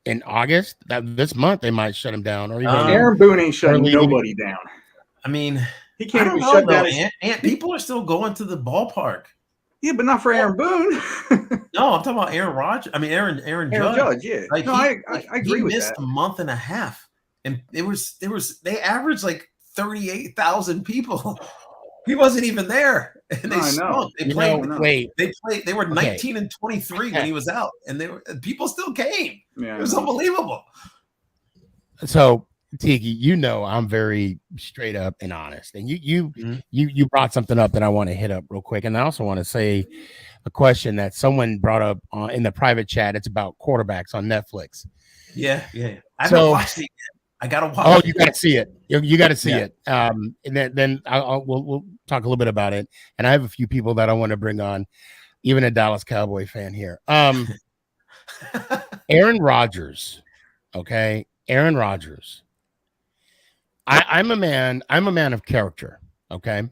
in August? This month they might shut him down. Or even Aaron Boone ain't shutting nobody down. I mean, he can't even shut down. People are still going to the ballpark. Yeah, but not for Aaron Boone. No, I'm talking about Aaron Rodgers. I mean, Aaron Judge. Yeah. Like I agree with that. He missed a month and a half, and they averaged like 38,000 people. He wasn't even there, and they stunk. They played. They were 19 and 23 when he was out, and people still came. Yeah, it was unbelievable. So, Tiki, I'm very straight up and honest, and you brought something up that I want to hit up real quick, and I also want to say a question that someone brought up in the private chat. It's about quarterbacks on Netflix. Yeah. I haven't watched it yet. I gotta watch. Oh, it. you got to see it. You got to see Yeah. it. And then we'll talk a little bit about it. And I have a few people that I want to bring on, even a Dallas Cowboy fan here. Aaron Rodgers. Okay, Aaron Rodgers. I'm a man of character. Okay.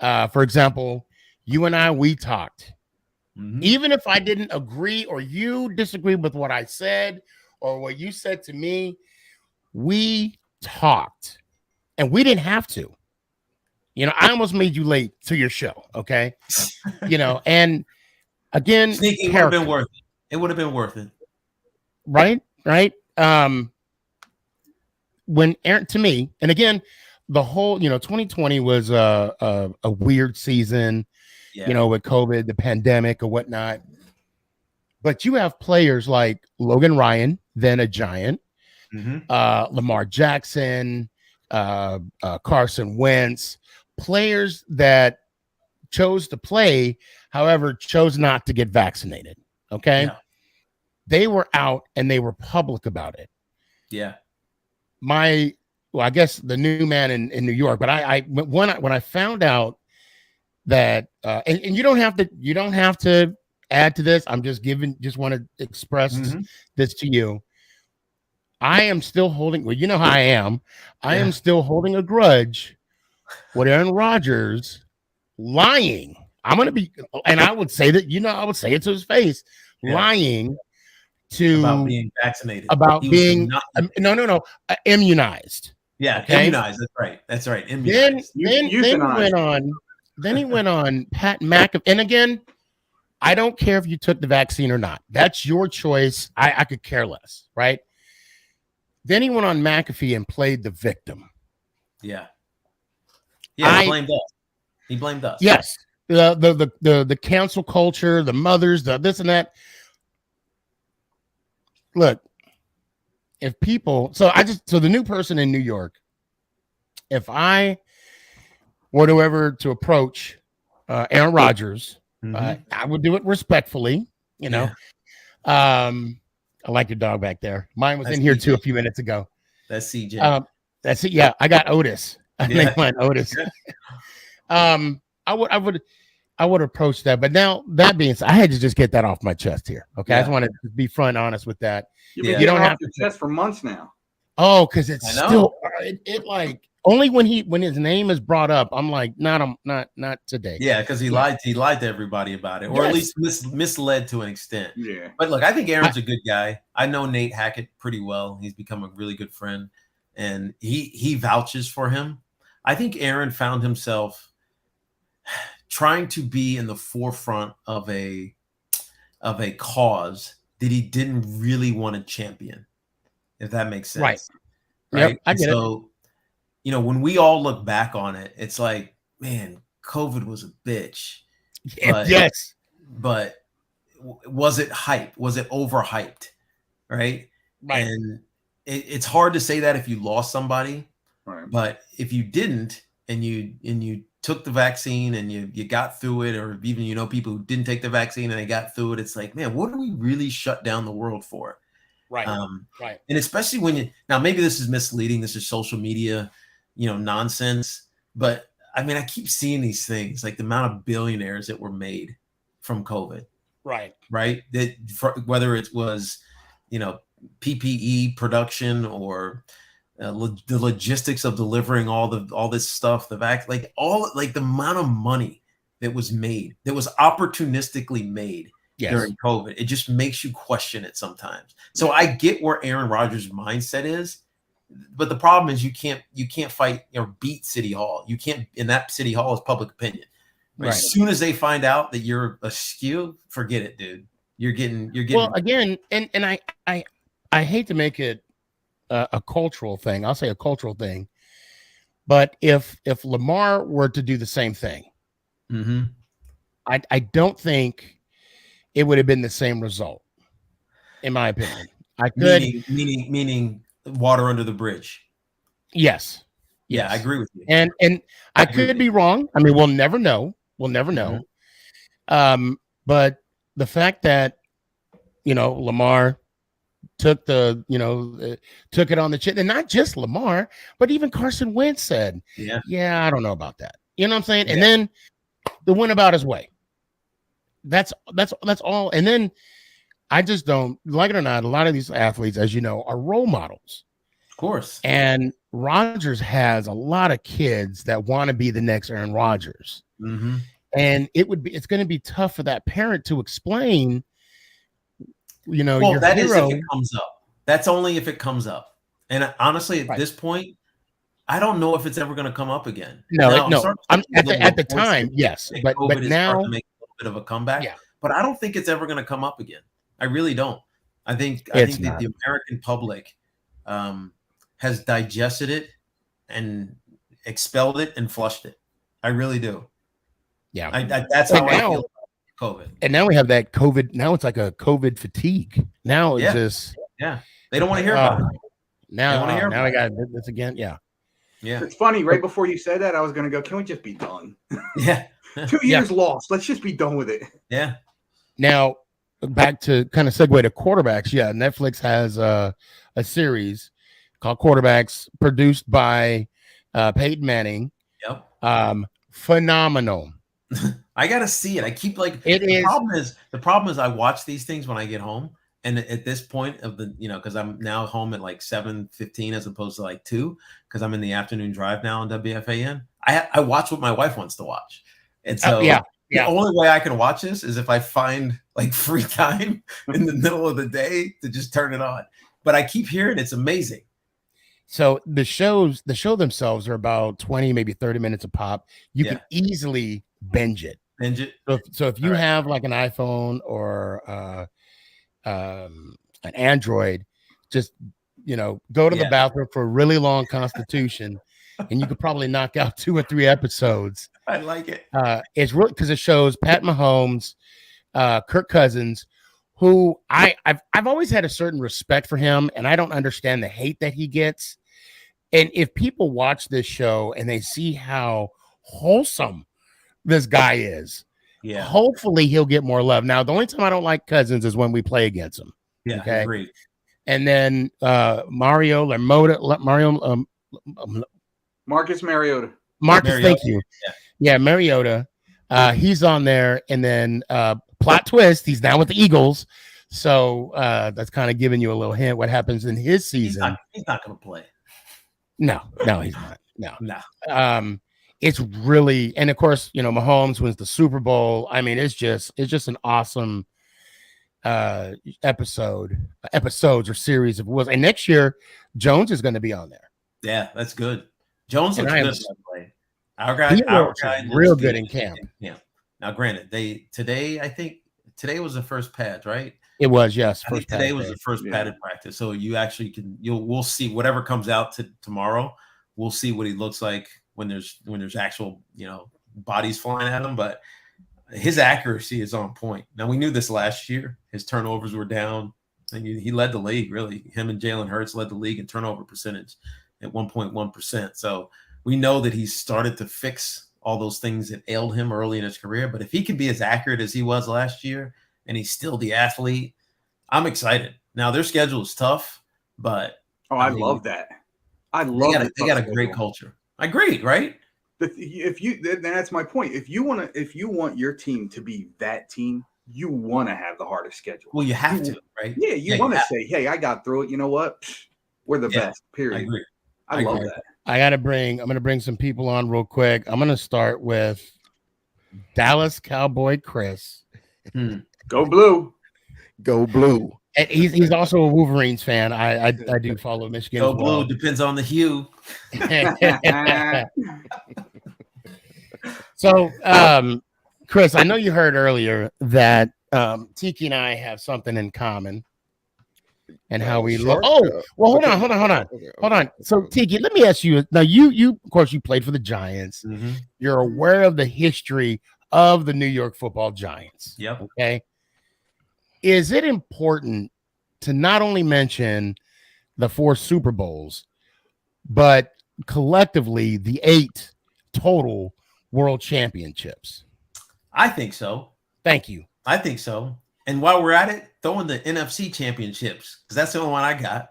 For example, you and I, we talked. Mhm. Even if I didn't agree or you disagree with what I said or what you said to me, we talked and we didn't have to. You know, I almost made you late to your show. Okay. You know, and again, Sneaky would have been worth it. It would have been worth it. Right. When Aaron, to me, and again, the whole, 2020 was a weird season, Yeah. with COVID, the pandemic or whatnot. But you have players like Logan Ryan, then a Giant, Mhm. Lamar Jackson, Carson Wentz, players that chose to play, however, chose not to get vaccinated. Okay. Yeah. They were out and they were public about it. Yeah. I guess the new man in New York, but when I found out that, and you don't have to add to this. I'm just want to express Mhm. this to you. I am still holding, well, you know how I am. I am still holding a grudge with Aaron Rodgers lying. I'm going to be, and I would say that, I would say it to his face, lying About being vaccinated. about He was being, not- immunized. Yeah, okay? immunized. That's right. Then Immunized. he went on Pat McAfee. And again, I don't care if you took the vaccine or not. That's your choice. I could care less, right? Then he went on McAfee and played the victim. Yeah. Yeah, he blamed us. He blamed us. Yes. The cancel culture, the mothers, the this and that. Look, if people, so the new person in New York, if I were to ever to approach Aaron Rodgers, Mhm. I would do it respectfully, Yeah. I like your dog back there. Mine was That's in here CJ. too a few minutes ago. That's CJ. That's it. Yeah, I got Otis. I Yeah. named mine Otis. I would approach that, but now that being said, I had to just get that off my chest here. Okay, I just want to be front and honest with that. You've been Yeah. You getting don't off have your chest for months now. Oh, because it's I know. still it like only when his name is brought up, I'm like, not today. Yeah, because he lied to everybody about it, or at Yes. least misled to an extent. Yeah. But look, I think Aaron's a good guy. I know Nate Hackett pretty well. He's become a really good friend, and he vouches for him. I think Aaron found himself trying to be in the forefront of a cause that he didn't really want to champion, if that makes sense. Right. Right. Yep, I get it. So, when we all look back on it, it's like, man, COVID was a bitch. But, Yes. But was it hype? Was it overhyped? Right. Right. And it's hard to say that if you lost somebody, Right. but if you didn't, and you took the vaccine and you got through it, or even people who didn't take the vaccine and they got through it, it's like, man, what do we really shut down the world for? Right. Right. And especially when now maybe this is misleading, this is social media, nonsense, but I mean, I keep seeing these things, like the amount of billionaires that were made from COVID. Right. That whether it was PPE production or the logistics of delivering all this stuff, the amount of money that was made, that was opportunistically made during COVID, it just makes you question it sometimes. So I get where Aaron Rodgers' mindset is, but the problem is you can't fight or beat City Hall. You can't, and that City Hall is public opinion. Right? As soon as they find out that you're a skew, forget it, dude. You're getting. Well, again, and I hate to make it a cultural thing. I'll say a cultural thing, but if Lamar were to do the same thing, mm-hmm. I don't think it would have been the same result, in my opinion. I could meaning water under the bridge. Yes. Yeah, I agree with you. And I could be wrong. I mean, we'll never know. Mm-hmm. But the fact that Lamar took took it on the chin. And not just Lamar, but even Carson Wentz said, yeah, I don't know about that. You know what I'm saying? Yeah. And then the went about his way. That's all. And then I just don't, like it or not, a lot of these athletes, as you know, are role models. Of course. And Rodgers has a lot of kids that want to be the next Aaron Rodgers. Mm-hmm. And it's going to be tough for that parent to explain, well, your that hero. is if it comes up. That's only if it comes up. And honestly, at this point, I don't know if it's ever going to come up again. No. I'm at the time, yes, but now to make a little bit of a comeback. Yeah. But I don't think it's ever going to come up again. I really don't. I think It's that not. the American public has digested it and expelled it and flushed it. I really do. Yeah, that's how I feel about COVID. And now we have that COVID. Now it's like a COVID fatigue. Now it's just they don't want to hear about it. Now I got this again. Yeah. It's funny. Right before you said that, I was going to go, can we just be done? Yeah. 2 years lost. Let's just be done with it. Yeah. Now, back to kind of segue to quarterbacks. Yeah, Netflix has a series called Quarterbacks, produced by Peyton Manning. Yep. Phenomenal. I gotta see it. I keep the problem is I watch these things when I get home, and at this point of the because I'm now home at like 7:15 as opposed to like 2 because I'm in the afternoon drive now on WFAN. I watch what my wife wants to watch, and so the only way I can watch this is if I find like free time in the middle of the day to just turn it on. But I keep hearing it's amazing. So the show themselves are about 20, maybe 30 minutes a pop. You can easily binge it. So if you have like an iPhone or an Android, just go to the bathroom for a really long Constitution, and you could probably knock out 2 or 3 episodes. I like it. It's really because it shows Pat Mahomes, Kirk Cousins, who I've always had a certain respect for him, and I don't understand the hate that he gets. And if people watch this show and they see how wholesome this guy is, hopefully he'll get more love. Now, the only time I don't like Cousins is when we play against him. Yeah, okay? Agreed. And then Marcus Mariota. Thank you. Yeah, Mariota. He's on there. And then plot twist, he's now with the Eagles. So that's kind of giving you a little hint what happens in his season. He's not going to play. No, he's not. No. It's really, and of course, Mahomes wins the Super Bowl. I mean, it's just an awesome episodes or series of wheels. And next year, Jones is going to be on there. Yeah, that's good. Jones looks good. By the way. Our guy real good in camp. Yeah. Now, granted, today was the first pads, right? It was, yes. Today was the first padded practice. So you actually we'll see whatever comes out tomorrow. We'll see what he looks like when there's actual, bodies flying at him. But his accuracy is on point. Now, we knew this last year. His turnovers were down, and he led the league, really. Him and Jalen Hurts led the league in turnover percentage at 1.1%. So we know that he's started to fix all those things that ailed him early in his career. But if he can be as accurate as he was last year, and he's still the athlete, I'm excited. Now, their schedule is tough, but I love that. I love it. They got a great culture. I agree, right? That's my point. If you want your team to be that team, you want to have the hardest schedule. Well, you have to, right? Yeah, you want to say, "Hey, I got through it." You know what? We're the best. Period. I agree. I love that. I'm going to bring some people on real quick. I'm going to start with Dallas Cowboy Chris. Go blue. Go blue. And he's also a Wolverines fan. I do follow Michigan. Go blue depends on the hue. So, Chris, I know you heard earlier that Tiki and I have something in common, and how we look. Oh, well, hold on. So, Tiki, let me ask you. Now, you of course, you played for the Giants. Mm-hmm. You're aware of the history of the New York Football Giants. Yep. Okay. Is it important to not only mention the 4 Super Bowls, but collectively the 8 total world championships? I think so. Thank you. I think so. And while we're at it, throw in the NFC championships because that's the only one I got.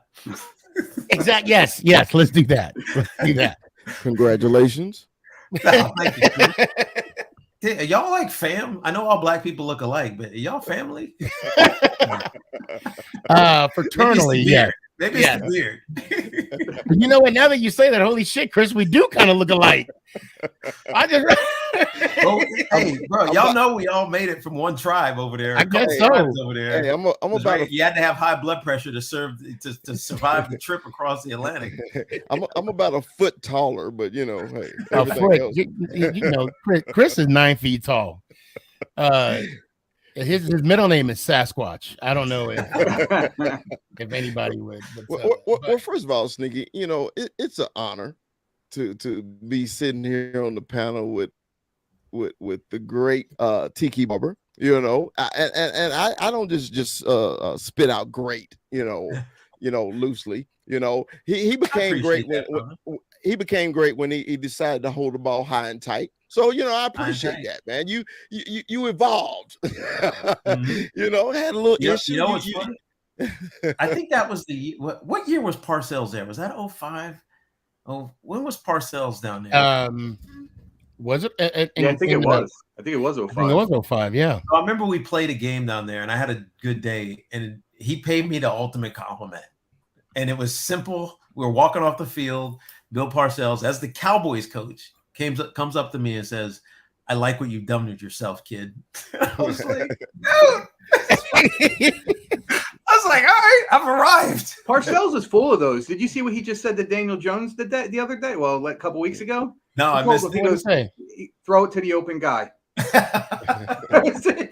Exactly. Yes. Let's do that. Congratulations. Oh, thank you, Chris. Hey, are y'all like fam? I know all black people look alike, but are y'all family? Fraternally, yeah. Maybe it's the beard. You know what? Now that you say that, holy shit, Chris, we do kind of look alike. I just hey, bro, y'all know we all made it from one tribe over there. I guess so. Over there. Hey, I'm about you had to have high blood pressure to survive the trip across the Atlantic. I'm about a foot taller, but you know, hey, a foot. You know, Chris is 9 feet tall. His middle name is Sasquatch. I don't know if anybody would. Well, first of all, Sneaky, you know, it's an honor to be sitting here on the panel with the great Tiki Barber. You know, and I don't just spit out great. You know, loosely. You know, he became great when he became great when he decided to hold the ball high and tight. So, you know, I appreciate that, man. You evolved. Mm-hmm. You know, had a little issue. You know what's funny? I think that was what year was Parcells there? Was that 05? Oh, when was Parcells down there? Was it? I think it was. I think it was 05. I think it was 05, yeah. I remember we played a game down there, and I had a good day, and he paid me the ultimate compliment. And it was simple. We were walking off the field. Bill Parcells, as the Cowboys coach, comes up to me and says, "I like what you've done with yourself, kid." I was like, dude. I was like, all right, I've arrived. Parcells is full of those. Did you see what he just said to Daniel Jones the other day? Well, like a couple weeks ago. No, I missed it. He goes, throw it to the open guy. Right.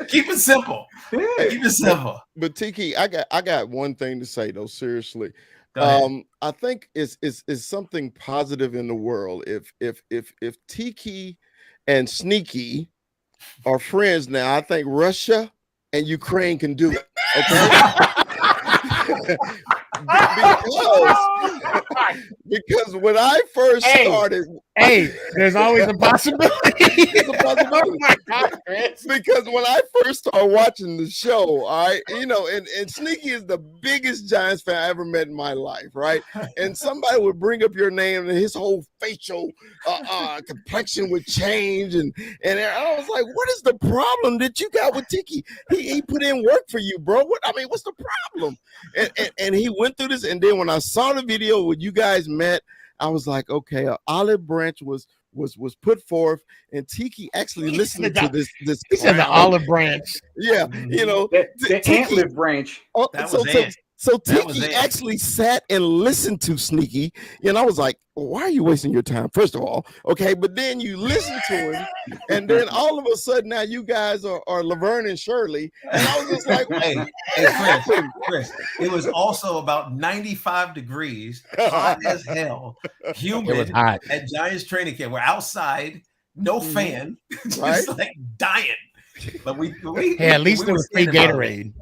Keep it simple. Yeah. Keep it simple. But Tiki, I got one thing to say though. Seriously, I think it's something positive in the world if Tiki and Sneaky are friends now. I think Russia and Ukraine can do it. Okay. because when I first started, there's always a possibility. Oh my God, because when I first started watching the show, all right, you know, and Sneaky is the biggest Giants fan I ever met in my life, right? And somebody would bring up your name, and his whole facial complexion would change, and I was like, what is the problem that you got with Tiki? He put in work for you, bro. What's the problem? And he went through this, and then when I saw the video when you guys met, I was like, okay, an olive branch was put forth, and Tiki actually listened to this. He said the olive branch. Yeah, you know, the antler branch. So Tiki actually sat and listened to Sneaky, and I was like, why are you wasting your time? First of all, okay, but then you listen to him, and then all of a sudden now you guys are Laverne and Shirley, and I was just like, Chris, it was also about 95 degrees, hot as hell, humid. It was hot at Giants training camp. We're outside, no fan, just like dying. But at least there was free Gatorade.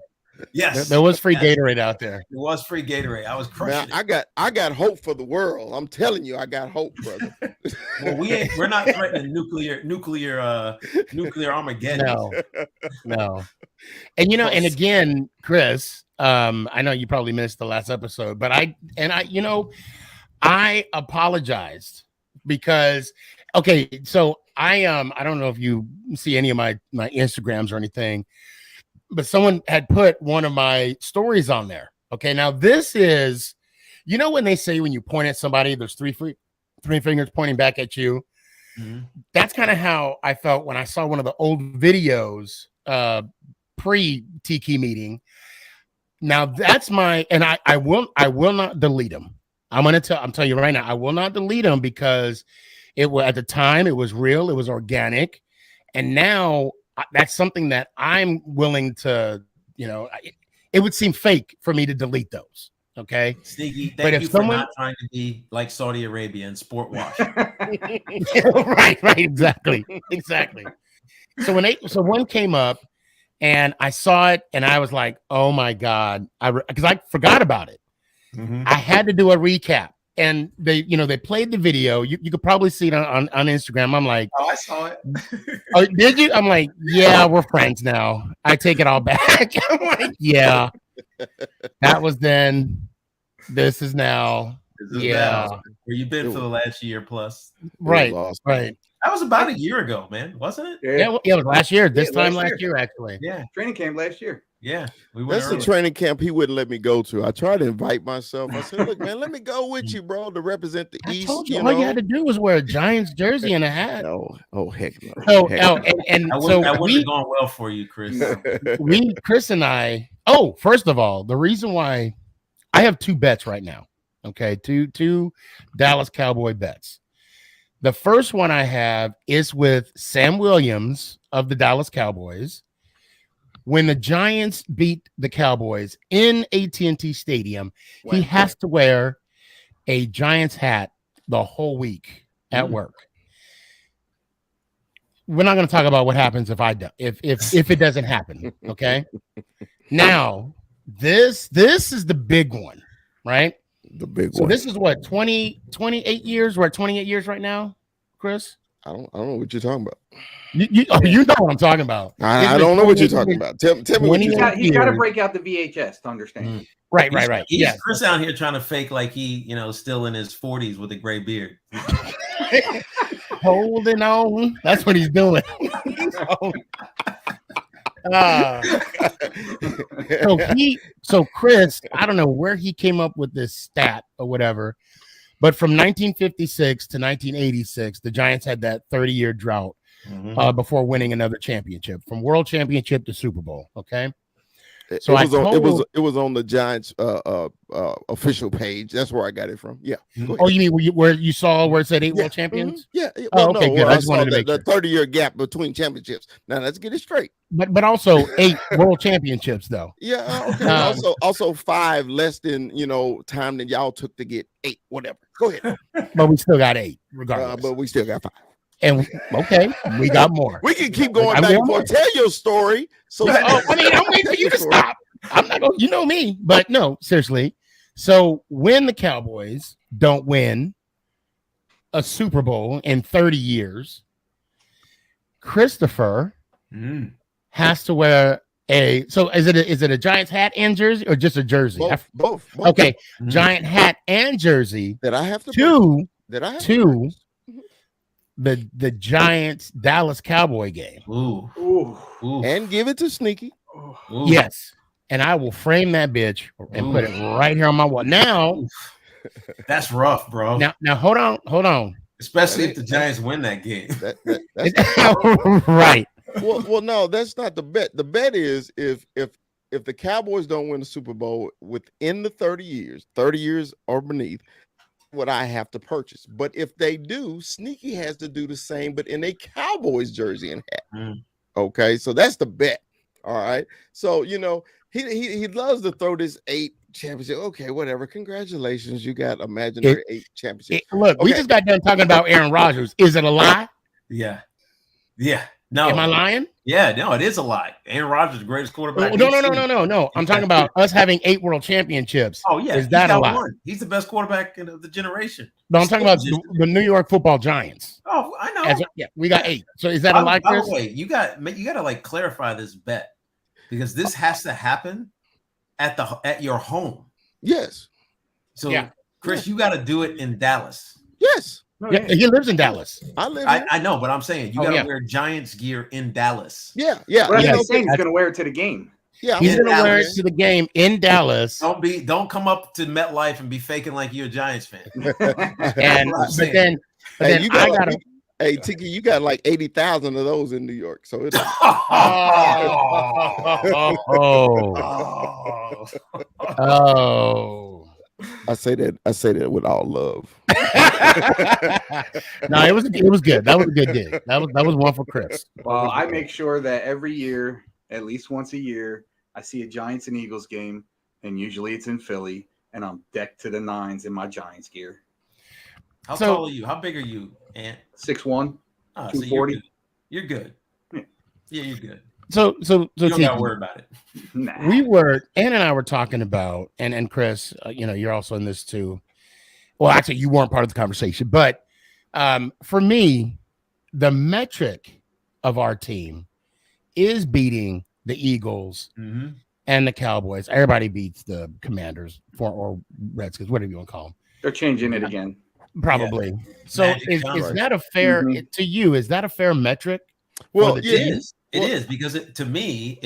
Yes, there was free Gatorade out there. There was free Gatorade. I was crushing. I got hope for the world. I'm telling you, I got hope, brother. Well, we're not threatening nuclear Armageddon. No. And you know, and again, Chris, I know you probably missed the last episode, but I apologized because so I don't know if you see any of my Instagrams or anything, but someone had put one of my stories on there. Okay, now this is, you know, when they say when you point at somebody, there's three fingers pointing back at you. Mm-hmm. That's kind of how I felt when I saw one of the old videos pre-Tiki meeting. Now that's and I will not delete them. I'm telling you right now, I will not delete them because at the time it was real, it was organic, and now that's something that I'm willing to, you know, it would seem fake for me to delete those. Okay. Sneaky, thank you for not trying to be like Saudi Arabia and sport wash. right. Exactly. So one came up and I saw it and I was like, oh my God, because I forgot about it. Mm-hmm. I had to do a recap. and they played the video. You could probably see it on Instagram. I'm like, Oh, I saw it. oh, did you? I'm like, yeah, we're friends now. I take it all back. I'm like, yeah, that was then. This is now. This is Yeah. now where you've been for the last year plus. Right. Awesome. Right. That was about a year ago, man, wasn't it? Yeah. It was last year. This Yeah, time last last year, actually. Yeah, Training camp last year. yeah. We went That's the early. training camp he wouldn't let me go to. I tried to invite myself. I said, look, man, let me go with you, bro, to represent the I East. told you, You all know? you had to do was wear a Giants jersey and a hat. No. Oh, heck no. So, Heck oh, no. and That so wouldn't we, have gone well for you, Chris. Chris and I. Oh, first of all, the reason why I have 2 bets right now. Okay, two Dallas Cowboy bets. The first one I have is with Sam Williams of the Dallas Cowboys. When the Giants beat the Cowboys in AT&T Stadium, he has to wear a Giants hat the whole week at work. We're not going to talk about what happens if I do, if it doesn't happen. Okay. Now, this is the big one, right? The big So one. this is what 28 years. We're at 28 years right now, Chris. I don't know what you're talking about. You know what I'm talking about. I don't know what you're talking about. Tell me what you're talking He's got to years. break out the VHS to understand. Right. He's Yeah. Chris out here trying to fake like he, still in his 40s with a gray beard. Holding on. That's what he's doing. So Chris, I don't know where he came up with this stat or whatever, but from 1956 to 1986, the Giants had that 30-year drought before winning another championship, from World Championship to Super Bowl. Okay. So it was on the Giants official page. That's where I got it from. Yeah. Oh, you mean where you saw where it said 8 world champions? Yeah. Oh, okay, good. I just wanted to make the 30-year gap between championships. Now let's get it straight. But also 8 world championships though. Yeah. Okay. Also 5 less than time that y'all took to get 8. Whatever. Go ahead. But we still got 8 regardless. But we still got 5. And okay, we got more. We can keep going back and forth. Tell your story. So I'm waiting for you to stop. I'm not going. You know me, but no, seriously. So when the Cowboys don't win a Super Bowl in 30 years, Christopher has to wear a. So is it a Giants hat and jersey or just a jersey? Both. Okay, Giant hat and jersey. That I have to two. The Giants Dallas Cowboy game. Ooh. And give it to Sneaky. Ooh. Yes. And I will frame that bitch and put it right here on my wall. Now, that's rough, bro. Now hold on. Especially if the Giants win that game. That's right. Well, no, that's not the bet. The bet is if the Cowboys don't win the Super Bowl within the 30 years or beneath, what I have to purchase. But if they do, Sneaky has to do the same, but in a Cowboys jersey and hat. Okay, so that's the bet. All right. So he loves to throw this 8 championship. Okay, whatever. Congratulations, you got imaginary 8 championships. Look, we just got done talking about Aaron Rodgers. Is it a lie? Yeah. No. Am I lying? Yeah, no, it is a lie. Aaron Rodgers is the greatest quarterback. No. I'm talking about us having 8 world championships. Oh, yeah. Is that a lie? He's the best quarterback of the generation. No, I'm talking about the New York Football Giants. Oh, I know. We got 8. So is that a lie, Chris? By the way, you got to like clarify this bet because this has to happen at your home. Yes. So, Chris, you got to do it in Dallas. Yes. Yeah, he lives in Dallas. I know, but I'm saying you got to wear Giants gear in Dallas. Yeah. But he's saying he's going to wear it to the game. Yeah, he's going to wear it to the game in Dallas. Don't come up to MetLife and be faking like you're a Giants fan. But then you got I gotta. Hey, Tiki, you got like 80,000 of those in New York. So it's I say that with all love. No, it was good. That was a good dig. That was one for Chris. Well, I make sure that every year, at least once a year, I see a Giants and Eagles game, and usually it's in Philly, and I'm decked to the nines in my Giants gear. How tall are you? How big are you, Ant? 6'1", 240. You're good. Yeah, you're good. So you don't gotta worry about it. Nah. Ann and I were talking about, and Chris, you're also in this too. Well, actually, you weren't part of the conversation, but for me, the metric of our team is beating the Eagles and the Cowboys. Everybody beats the Commanders or Redskins, whatever you want to call them. They're changing it again. Probably. Yeah. So Magic is number. that a fair to you? Is that a fair metric? Well, the yeah, team? It is because to me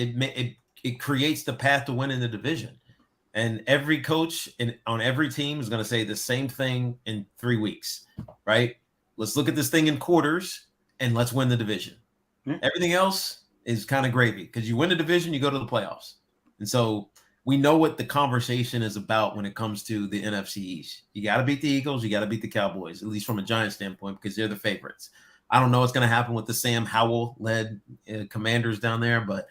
it creates the path to winning the division. And every coach on every team is going to say the same thing in 3 weeks, right? Let's look at this thing in quarters and let's win the division. Yeah. Everything else is kind of gravy because you win the division, you go to the playoffs. And so we know what the conversation is about when it comes to the NFC East. You got to beat the Eagles, you got to beat the Cowboys, at least from a Giants standpoint, because they're the favorites. I don't know what's going to happen with the Sam Howell-led Commanders down there, but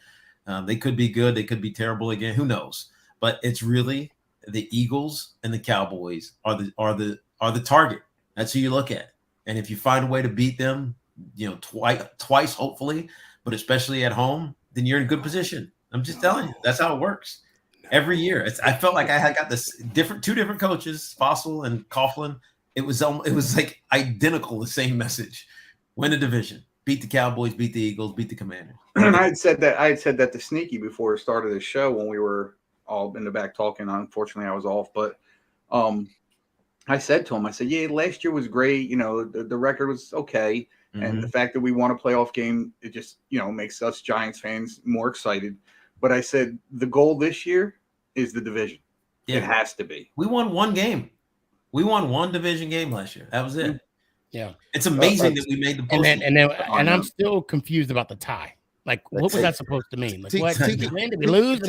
they could be good, they could be terrible again. Who knows? But it's really the Eagles and the Cowboys are the target. That's who you look at. And if you find a way to beat them, twice hopefully, but especially at home, then you're in good position. I'm just telling you, that's how it works. Every year, I felt like I had got this two different coaches, Fossil and Coughlin. It was like identical, the same message: win the division, beat the Cowboys, beat the Eagles, beat the Commanders. And I had said that to Sneaky before the start of the show when we were all in the back talking. Unfortunately, I was off, but I said to him, I said, yeah, last year was great. The record was okay, and the fact that we won a playoff game, it just makes us Giants fans more excited. But I said the goal this year is the division. Yeah. It has to be. We won one game. We won one division game last year. That was it. Yeah. It's amazing that we made the postseason. And I'm still confused about the tie. Like, what was that supposed to mean? Like, what? Did we win? Did we lose?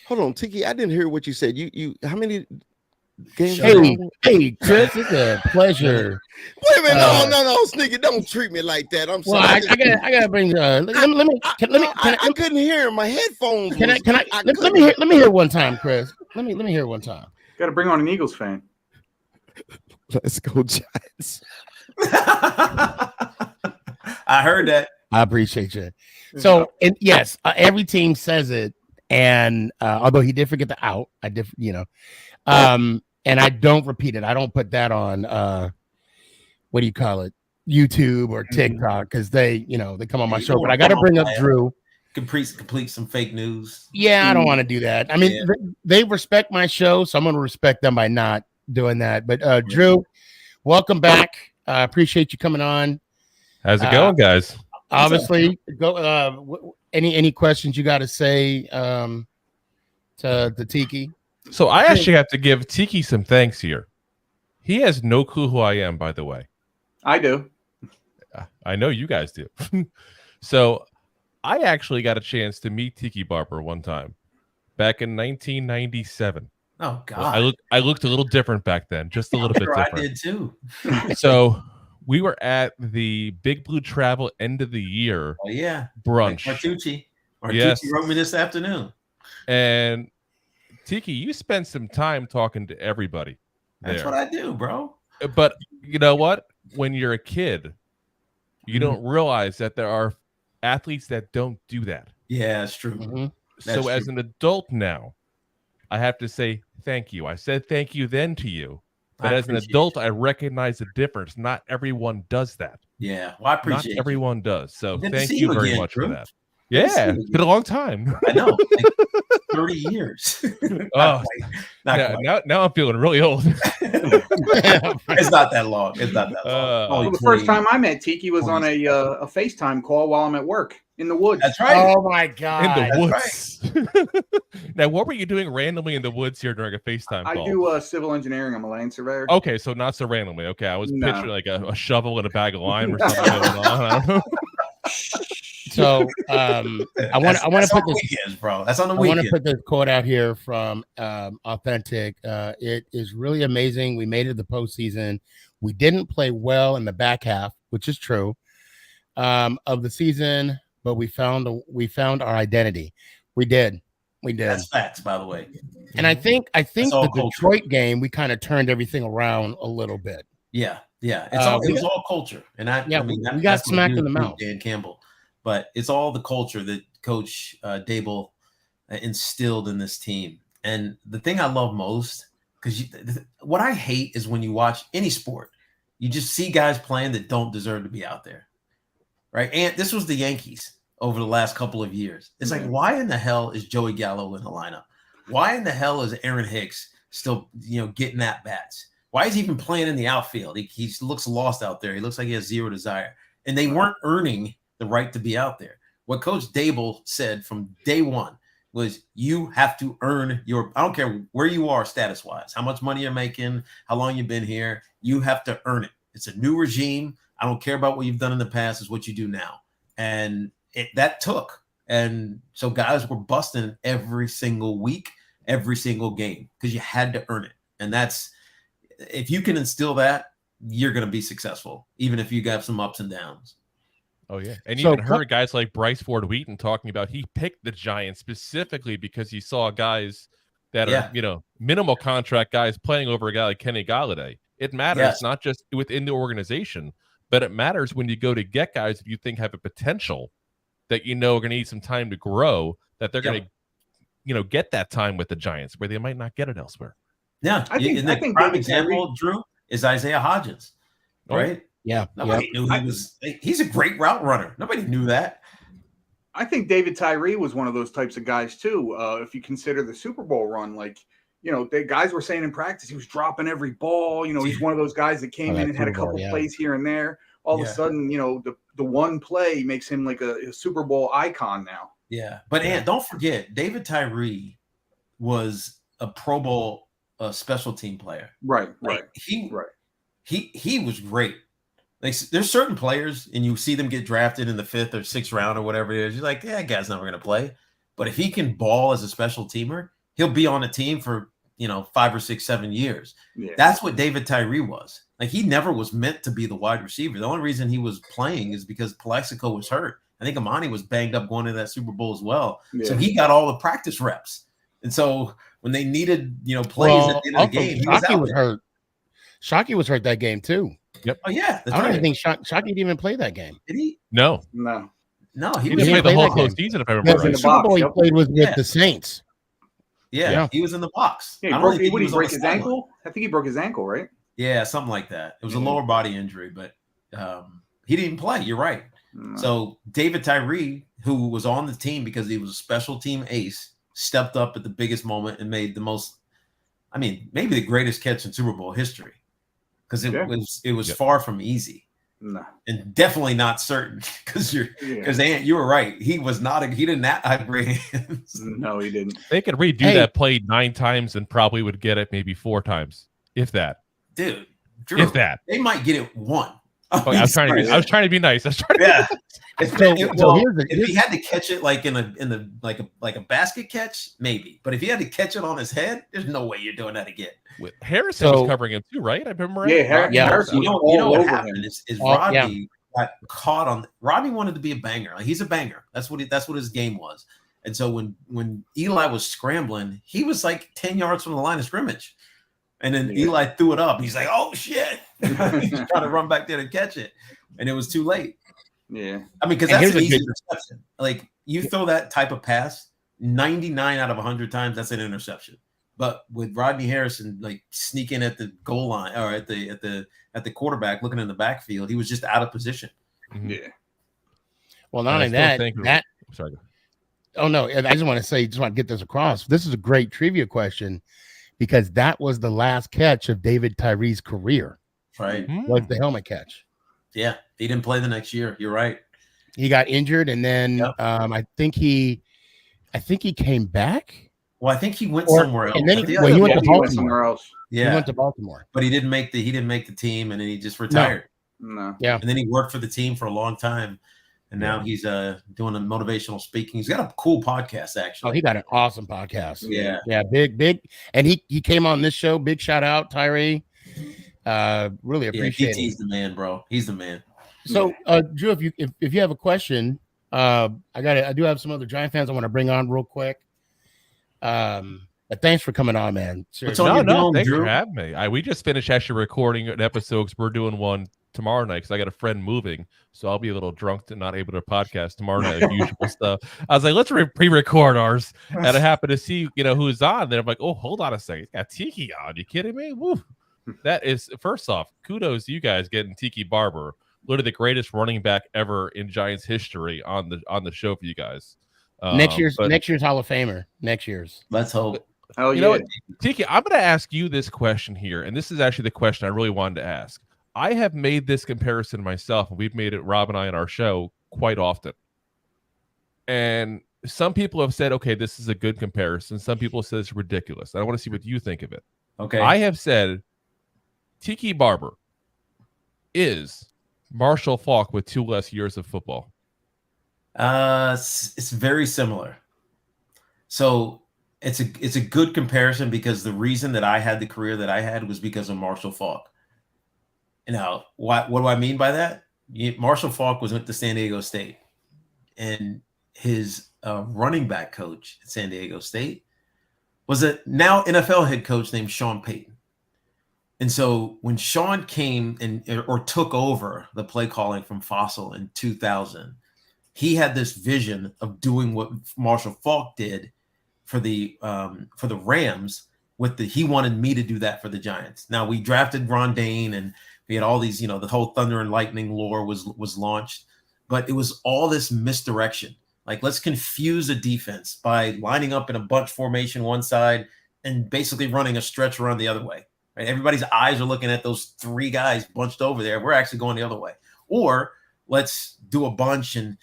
Hold on, Tiki. I didn't hear what you said. You how many games? Hey, Chris, it's a pleasure. Wait a minute, no, Sneaky, don't treat me like that. I'm sorry. Well, I gotta bring. I couldn't hear my headphones. Let me hear one time, Chris. Let me hear one time. Got to bring on an Eagles fan. Let's go, Giants. I heard that. I appreciate you. So, and yes, every team says it. And although he did forget the out, and I don't repeat it. I don't put that on what do you call it? YouTube or TikTok, because they come on my show. But I gotta bring up Drew. Complete some fake news. Yeah, I don't want to do that. I mean, they respect my show, so I'm gonna respect them by not doing that. But Drew, welcome back. Appreciate you coming on. How's it going, guys? Obviously, go. Any questions you got to say to Tiki? So I actually have to give Tiki some thanks here. He has no clue who I am, by the way. I do. I know you guys do. So I actually got a chance to meet Tiki Barber one time back in 1997. Oh God! Well, I looked a little different back then, just a little bit different. I did too. So we were at the Big Blue Travel end of the year brunch. Martucci Yes. wrote me this afternoon. And Tiki, you spent some time talking to everybody. That's what I do, bro. But you know what? When you're a kid, you don't realize that there are athletes that don't do that. Yeah, it's true. Mm-hmm. So as an adult now, I have to say thank you. I said thank you then to you. But as an adult, I recognize the difference. Not everyone does that. Yeah, well, I appreciate it. Not everyone does. So Good thank you very much for that. Yeah, it's been a long time. I know, like 30 years. Not now I'm feeling really old. It's not that long. It's not that long. Well, the first time I met Tiki was on a FaceTime call while I'm at work in the woods. That's right. Oh my God. In the That's woods. Now, what were you doing randomly in the woods here during a FaceTime call? I do civil engineering. I'm a land surveyor. Okay, so not so randomly. Okay, I was picturing like a shovel and a bag of lime or something going on. I don't know. So I want to put this, weekends, bro. That's on the I weekend. want to put this quote out here from Authentic. It is really amazing. We made it to the postseason. We didn't play well in the back half, which is true, of the season, but we found our identity. We did. That's facts, by the way. And I think the culture. Detroit game, we kind of turned everything around a little bit. Yeah. It was all culture. And we got smacked in the mouth. Dan Campbell. But it's all the culture that Coach Dable instilled in this team. And the thing I love most Because what I hate is when you watch any sport, you just see guys playing that don't deserve to be out there, right? And this was the Yankees over the last couple of years. It's like, why in the hell is Joey Gallo in the lineup? Why in the hell is Aaron Hicks still, getting at bats? Why is he even playing in the outfield? He looks lost out there. He looks like he has zero desire. And they weren't earning the right to be out there. What Coach Dable said from day one was, you have to earn I don't care where you are status-wise, how much money you're making, how long you've been here, you have to earn it. It's a new regime. I don't care about what you've done in the past, it's what you do now. And that took. And so guys were busting every single week, every single game, because you had to earn it. And if you can instill that, you're going to be successful, even if you got some ups and downs. Oh, yeah. And you even heard guys like Bryce Ford Wheaton talking about he picked the Giants specifically because he saw guys that are, minimal contract guys playing over a guy like Kenny Galladay. It matters not just within the organization, but it matters when you go to get guys that you think have a potential that are going to need some time to grow, that they're going to, get that time with the Giants where they might not get it elsewhere. Yeah. I think the prime example, Drew, is Isaiah Hodgins, right? Yeah. Nobody knew he's a great route runner. Nobody knew that. I think David Tyree was one of those types of guys too. If you consider the Super Bowl run, the guys were saying in practice, he was dropping every ball. He's one of those guys that came in and had a couple plays here and there. All of a sudden, the one play makes him like a Super Bowl icon now. Yeah. But don't forget, David Tyree was a Pro Bowl special team player. Right. He was great. Like, there's certain players, and you see them get drafted in the 5th or 6th round or whatever it is. You're like, that guy's never going to play. But if he can ball as a special teamer, he'll be on a team for 5 or 6, 7 years. Yeah. That's what David Tyree was. Like, he never was meant to be the wide receiver. The only reason he was playing is because Plexico was hurt. I think Amani was banged up going into that Super Bowl as well. Yeah. So he got all the practice reps. And so when they needed plays at the end of the game, Shockey was hurt. Shockey was hurt that game too. Yep. Oh yeah. I don't even think Shockey didn't even play that game. Did he? No. He didn't play the whole postseason, if I remember right. The Super Bowl he played was with the Saints. Yeah, he was in the box. Yeah, he broke his ankle. I think he broke his ankle, right? Yeah, something like that. It was a lower body injury, but he didn't play. You're right. So David Tyree, who was on the team because he was a special team ace, stepped up at the biggest moment and made the most, maybe the greatest catch in Super Bowl history, because it was far from easy. No. And definitely not certain, because you were right. He didn't have great hands. No, he didn't. They could redo that play 9 times and probably would get it maybe 4 times, if that. Dude, Drew, if that. They might get it 1. I was trying to be nice. If he had to catch it like in a basket catch, maybe. But if he had to catch it on his head, there's no way you're doing that again. Harrison was covering him too, right? I remember. Harrison. You know what happened is Rodney got caught on. Rodney wanted to be a banger. Like, he's a banger. That's what his game was. And so when Eli was scrambling, he was like 10 yards from the line of scrimmage. And then Eli threw it up. He's like, "Oh shit!" He's trying to run back there to catch it, and it was too late. Yeah, because that's an easy interception. Like, you throw that type of pass, 99 out of 100 times, that's an interception. But with Rodney Harrison, like, sneaking at the goal line or at the quarterback, looking in the backfield, he was just out of position. Yeah. Well, not only that. Sorry. Oh no! I just want to get this across. This is a great trivia question, because that was the last catch of David Tyree's career. Right. Was the helmet catch. Yeah. He didn't play the next year. You're right. He got injured, and then I think he came back. Well, I think he went somewhere else. And then he went to Baltimore. Somewhere else. Yeah. He went to Baltimore. But he didn't make the team, and then he just retired. No. Yeah. And then he worked for the team for a long time. And now he's doing a motivational speaking. He's got a cool podcast, actually. Oh, he got an awesome podcast. Yeah. Yeah, big. And he came on this show. Big shout out, Tyree. Really appreciate it. He's the man, bro. He's the man. So, Drew, if you have a question, I do have some other Giant fans I want to bring on real quick. But thanks for coming on, man. No, thanks for having me. We just finished actually recording an episode, because we're doing one tomorrow night because I got a friend moving, so I'll be a little drunk and not able to podcast tomorrow night like usual stuff. I was like, let's pre-record ours, and I happened to see who's on there. I'm like, oh, hold on a second, it's got Tiki on. You kidding me? Woo. That is, first off, kudos to you guys getting Tiki Barber, literally the greatest running back ever in Giants history on the show for you guys. Next year's Hall of Famer. Next year's. Let's hope. Oh, you know what, Tiki, I'm going to ask you this question here, and this is actually the question I really wanted to ask. I have made this comparison myself, and we've made it, Rob and I, on our show quite often. And some people have said, okay, this is a good comparison. Some people say it's ridiculous. I want to see what you think of it. Okay. I have said Tiki Barber is Marshall Faulk with 2 less years of football. It's very similar. So it's a good comparison because the reason that I had the career that I had was because of Marshall Faulk. Now, what do I mean by that? Marshall Faulk was with the San Diego State, and his running back coach at San Diego State was a now NFL head coach named Sean Payton. And so when Sean came or took over the play calling from Fossil in 2000, he had this vision of doing what Marshall Faulk did for the Rams. He wanted me to do that for the Giants. Now we drafted Ron Dane, and we had all these, the whole Thunder and Lightning lore was launched, but it was all this misdirection. Like, let's confuse a defense by lining up in a bunch formation one side and basically running a stretch run the other way. Right? Everybody's eyes are looking at those 3 guys bunched over there. We're actually going the other way. Or let's do a bunch and,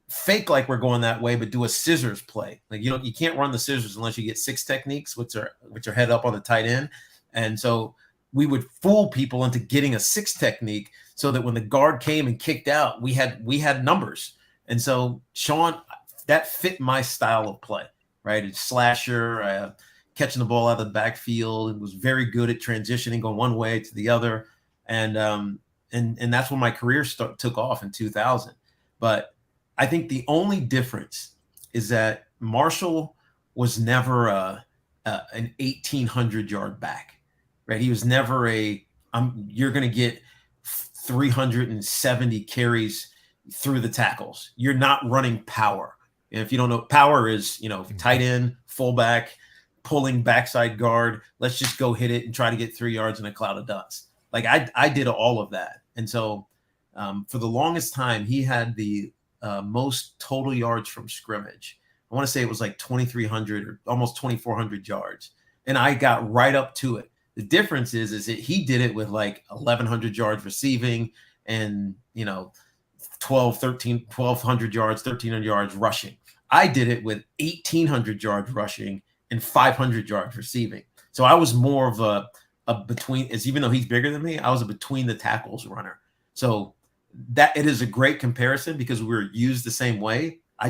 fake like we're going that way, but do a scissors play. Like, you can't run the scissors unless you get 6 techniques, which are head up on the tight end. And so we would fool people into getting a 6 technique so that when the guard came and kicked out, we had numbers. And so Sean, that fit my style of play, right? It's slasher, catching the ball out of the backfield. It was very good at transitioning, going one way to the other. And that's when my career took off in 2000. But I think the only difference is that Marshall was never an 1,800-yard back, right? He was never you're going to get 370 carries through the tackles. You're not running power. And if you don't know, power is, tight end, fullback, pulling backside guard. Let's just go hit it and try to get 3 yards in a cloud of dust. Like I did all of that. And so for the longest time, he had the most total yards from scrimmage. I want to say it was like 2,300 or almost 2,400 yards. And I got right up to it. The difference is that he did it with like 1,100 yards receiving and, 1,200 yards, 1,300 yards rushing. I did it with 1,800 yards rushing and 500 yards receiving. So I was more of a between, even though he's bigger than me, I was a between the tackles runner. So that it is a great comparison because we were used the same way. I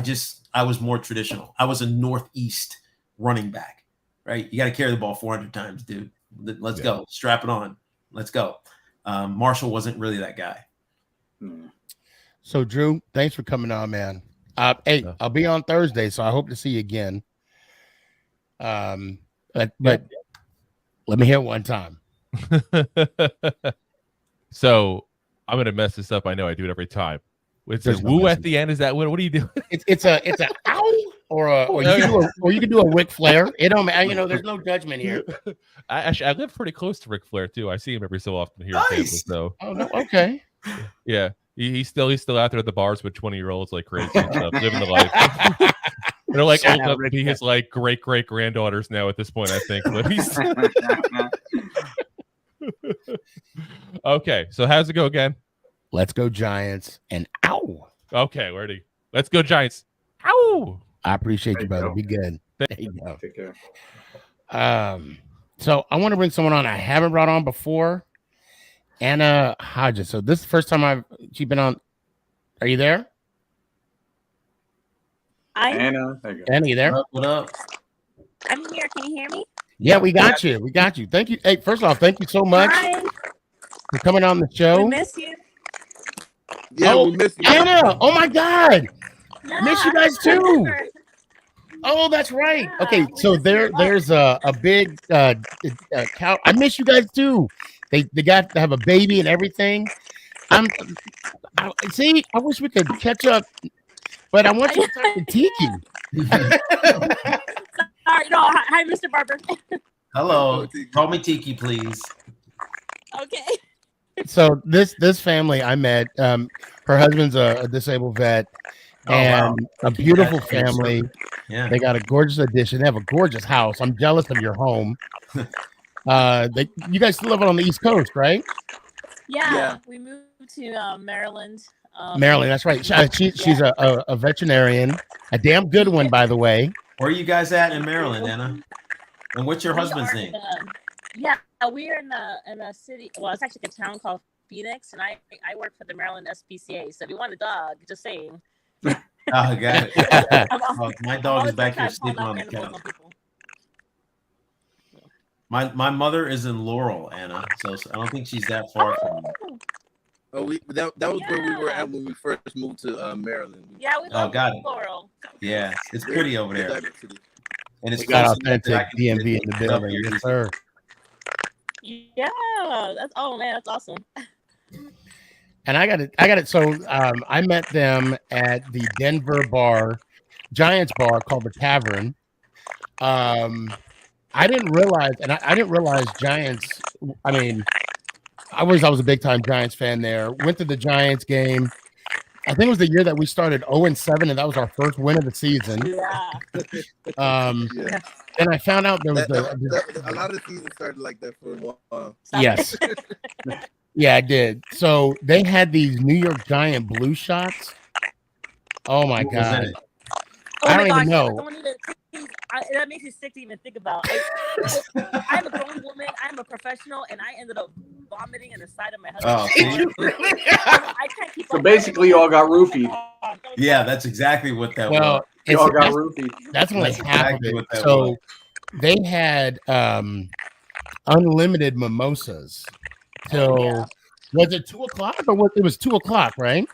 was more traditional. I was a northeast running back, right? You got to carry the ball 400 times, dude. Let's go. Strap it on. Let's go. Marshall wasn't really that guy. So Drew, thanks for coming on, man. Hey, I'll be on Thursday, so I hope to see you again. But let me hear it one time. So I'm gonna mess this up. I know I do it every time. It's a woo at the end. Is that what are you doing? It's a ow or you can do a Ric Flair. It don't matter. There's no judgment here. I live pretty close to Ric Flair too. I see him every so often here. Nice. In Tampa, so oh no, okay. Yeah, he's still out there at the bars with 20-year-olds like crazy and stuff, living the life. They're like old enough to be his like great granddaughters now at this point, I think. But he's okay. So how's it go again? Let's go Giants and ow. Okay, ready. Let's go Giants. Ow. I appreciate you, brother. Go. Be good. There you go. Take care. So I want to bring someone on I haven't brought on before. Anna Hodges. So this is the first time she's been on. Are you there? Anna, there you go. Anna, you there? What up? I'm here. Can you hear me? Yeah, we got you. We got you. Thank you. Hey, first off, thank you so much Hi. for coming on the show. We miss you. Yeah, Oh, we missed you. Anna, oh my God. Miss you guys too. Remember. Oh, that's right. Yeah, Okay, we so miss there's a big cow. I miss you guys too. They got to have a baby and everything. See, I wish we could catch up, but I want you to talk to Tiki. Sorry, no. Hi, Mr. Barber. Hello. Call me Tiki, please. Okay. So this family I met, her husband's a disabled vet, and a beautiful family. Yeah. They got a gorgeous addition. They have a gorgeous house. I'm jealous of your home. You guys still live on the East Coast, right? Yeah. We moved to Maryland. Maryland, that's right. She's a veterinarian, a damn good one, by the way. Where are you guys at in Maryland, Anna? And what's your husband's name? We are in a city. Well, it's actually a town called Phoenix, and I work for the Maryland SPCA. So if you want a dog, just saying. Oh, got it. My dog is back here sleeping on the couch. My mother is in Laurel, Anna, so I don't think she's that far from you. Oh, that was where we were at when we first moved to Maryland. Yeah, we love Laurel. Yeah, it's pretty over there. And it's got authentic DMV in the building. Yes, sir. Yeah, that's awesome. And I got it. So I met them at the Denver Giants bar called the Tavern. I didn't realize Giants. I mean, I was a big time Giants fan there. Went to the Giants game. I think it was the year that we started 0-7, and that was our first win of the season. Yeah. And I found out there was a lot of the season started like that for a while. Yes. Yeah, I did. So they had these New York Giant blue shots. Oh my God. I don't even know. That makes me sick to even think about. I'm a grown woman. I'm a professional, and I ended up vomiting in the side of my husband. I can't keep. So basically, you all got roofied. Yeah, that's exactly what that was. You all got roofied. That's only half of it. So they had unlimited mimosas till was it 2:00 or what? It was 2:00, right?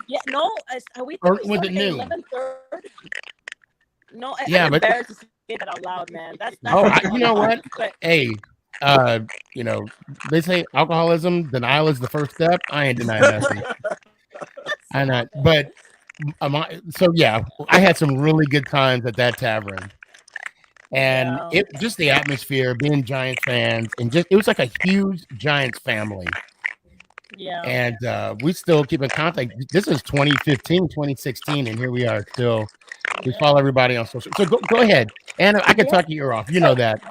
Yeah, no. Or was it noon? 11:30. No, I'm embarrassed to say that out loud, man. That's you know what? Hey, they say alcoholism denial is the first step. I ain't denying that. I'm not, but I had some really good times at that tavern, and it just the atmosphere, being Giants fans, and it was like a huge Giants family. Yeah, and we still keep in contact. This is 2015, 2016, and here we are still. We follow everybody on social. So go ahead, Anna. I can talk your ear off. You know that.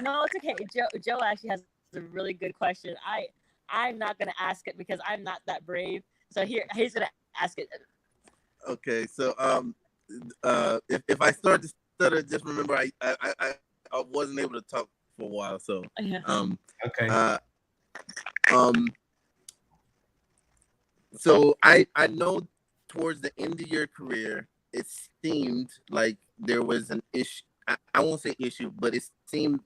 No, it's okay. Joe actually has a really good question. I'm not gonna ask it because I'm not that brave. So he's gonna ask it. Okay, so if I start to stutter, just remember I wasn't able to talk for a while. So okay. So I know towards the end of your career, it seemed like there was an issue. I won't say issue, but it seemed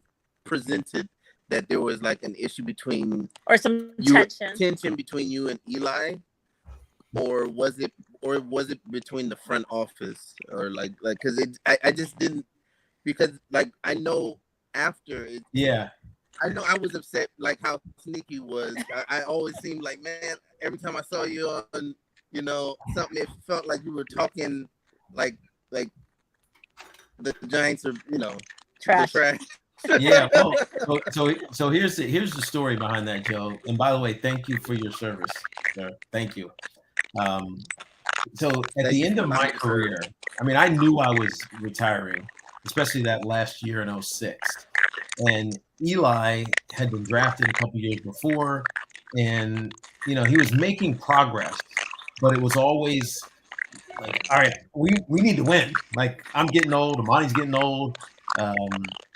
presented that there was like an issue between some tension between you and Eli, or was it between the front office or like because I just didn't, because like I know after it. Yeah. I know I was upset, like how Sneaky was. I always seemed like, man, every time I saw you on, something, it felt like you were talking like the Giants are, trash. Yeah. Well, so here's the story behind that, Joe. And by the way, thank you for your service, sir. Thank you. So at the end of my career, I mean, I knew I was retiring, especially that last year in 2006. And Eli had been drafted a couple years before, and he was making progress, but it was always like, all right, we need to win. Like, I'm getting old, Amani's getting old,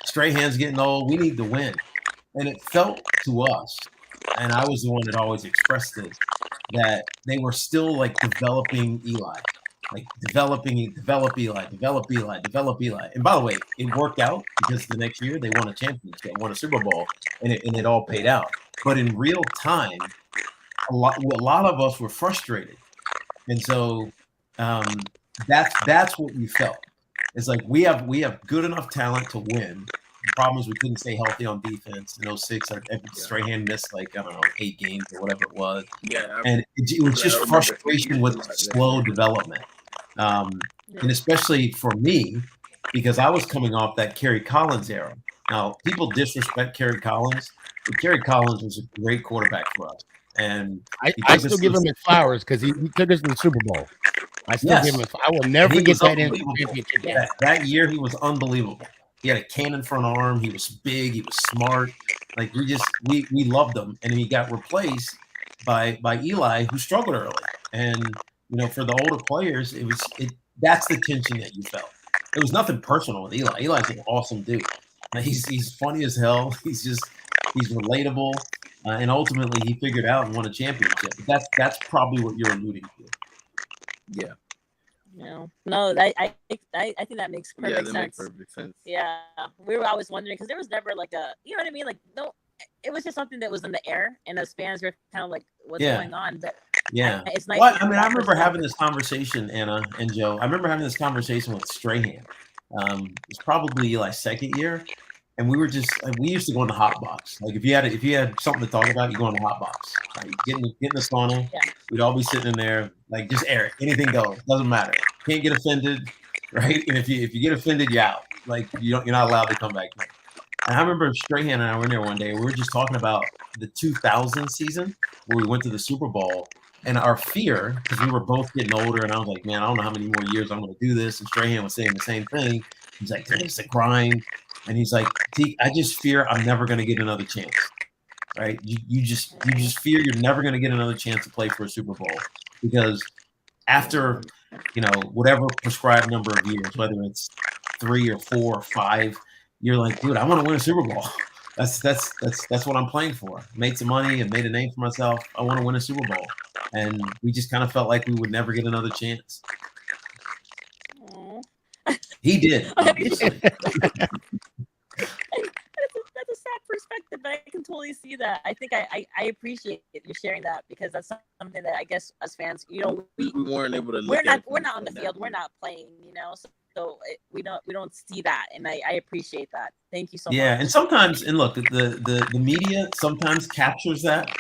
Strahan's getting old. We need to win. And it felt to us, and I was the one that always expressed it, that they were still like developing Eli. Like develop Eli. And by the way, it worked out because the next year they won a championship, won a Super Bowl, and it all paid out. But in real time, a lot of us were frustrated, and so that's what we felt. It's like we have good enough talent to win, The problem is we couldn't stay healthy on defense. In 06, Strahan missed like, I don't know, 8 games or whatever it was. Yeah. And it was just frustration with slow development. And especially for me, because I was coming off that Kerry Collins era. Now, people disrespect Kerry Collins, but Kerry Collins was a great quarterback for us. And I still give him his flowers because he took us to the Super Bowl. I still give him. I will never forget that championship. That year, he was unbelievable. He had a cannon front arm. He was big. He was smart. Like we loved him, and he got replaced by Eli, who struggled early. And for the older players, that's the tension that you felt. It was nothing personal with Eli. Eli's an awesome dude. He's funny as hell. He's relatable, and ultimately he figured out and won a championship. But that's probably what you're alluding to. Yeah. No, I think that makes perfect sense. Makes perfect sense. Yeah, we were always wondering because there was never like a, you know what I mean? Like no, it was just something that was in the air, and as fans were kind of like, what's going on? But it's nice. Well, I mean, I remember having this conversation, Anna and Joe. I remember having this conversation with Strahan. It's probably Eli's second year. And we used to go in the hot box. Like if you had something to talk about, you go in the hot box. Like get in the sauna. Yeah. We'd all be sitting in there, like just air it. Anything goes. Doesn't matter. Can't get offended, right? And if you get offended, you're out. Like you're not allowed to come back here. And I remember Strahan and I were in there one day. We were just talking about the 2000 season where we went to the Super Bowl, and our fear, because we were both getting older, and I was like, man, I don't know how many more years I'm going to do this. And Strahan was saying the same thing. He's like, it's a grind. And he's like, I just fear I'm never going to get another chance, right? You just fear you're never going to get another chance to play for a Super Bowl because after, whatever prescribed number of years, whether it's 3 or 4 or 5, you're like, dude, I want to win a Super Bowl. That's what I'm playing for. Made some money and made a name for myself. I want to win a Super Bowl. And we just kind of felt like we would never get another chance. He did. Obviously. That's a sad perspective, but I can totally see that. I think I appreciate you sharing that because that's something that I guess as fans, we weren't able to. We're not on the field. We're not playing. So we don't see that, and I appreciate that. Thank you so much. Yeah, and sometimes, and look, the media sometimes captures that,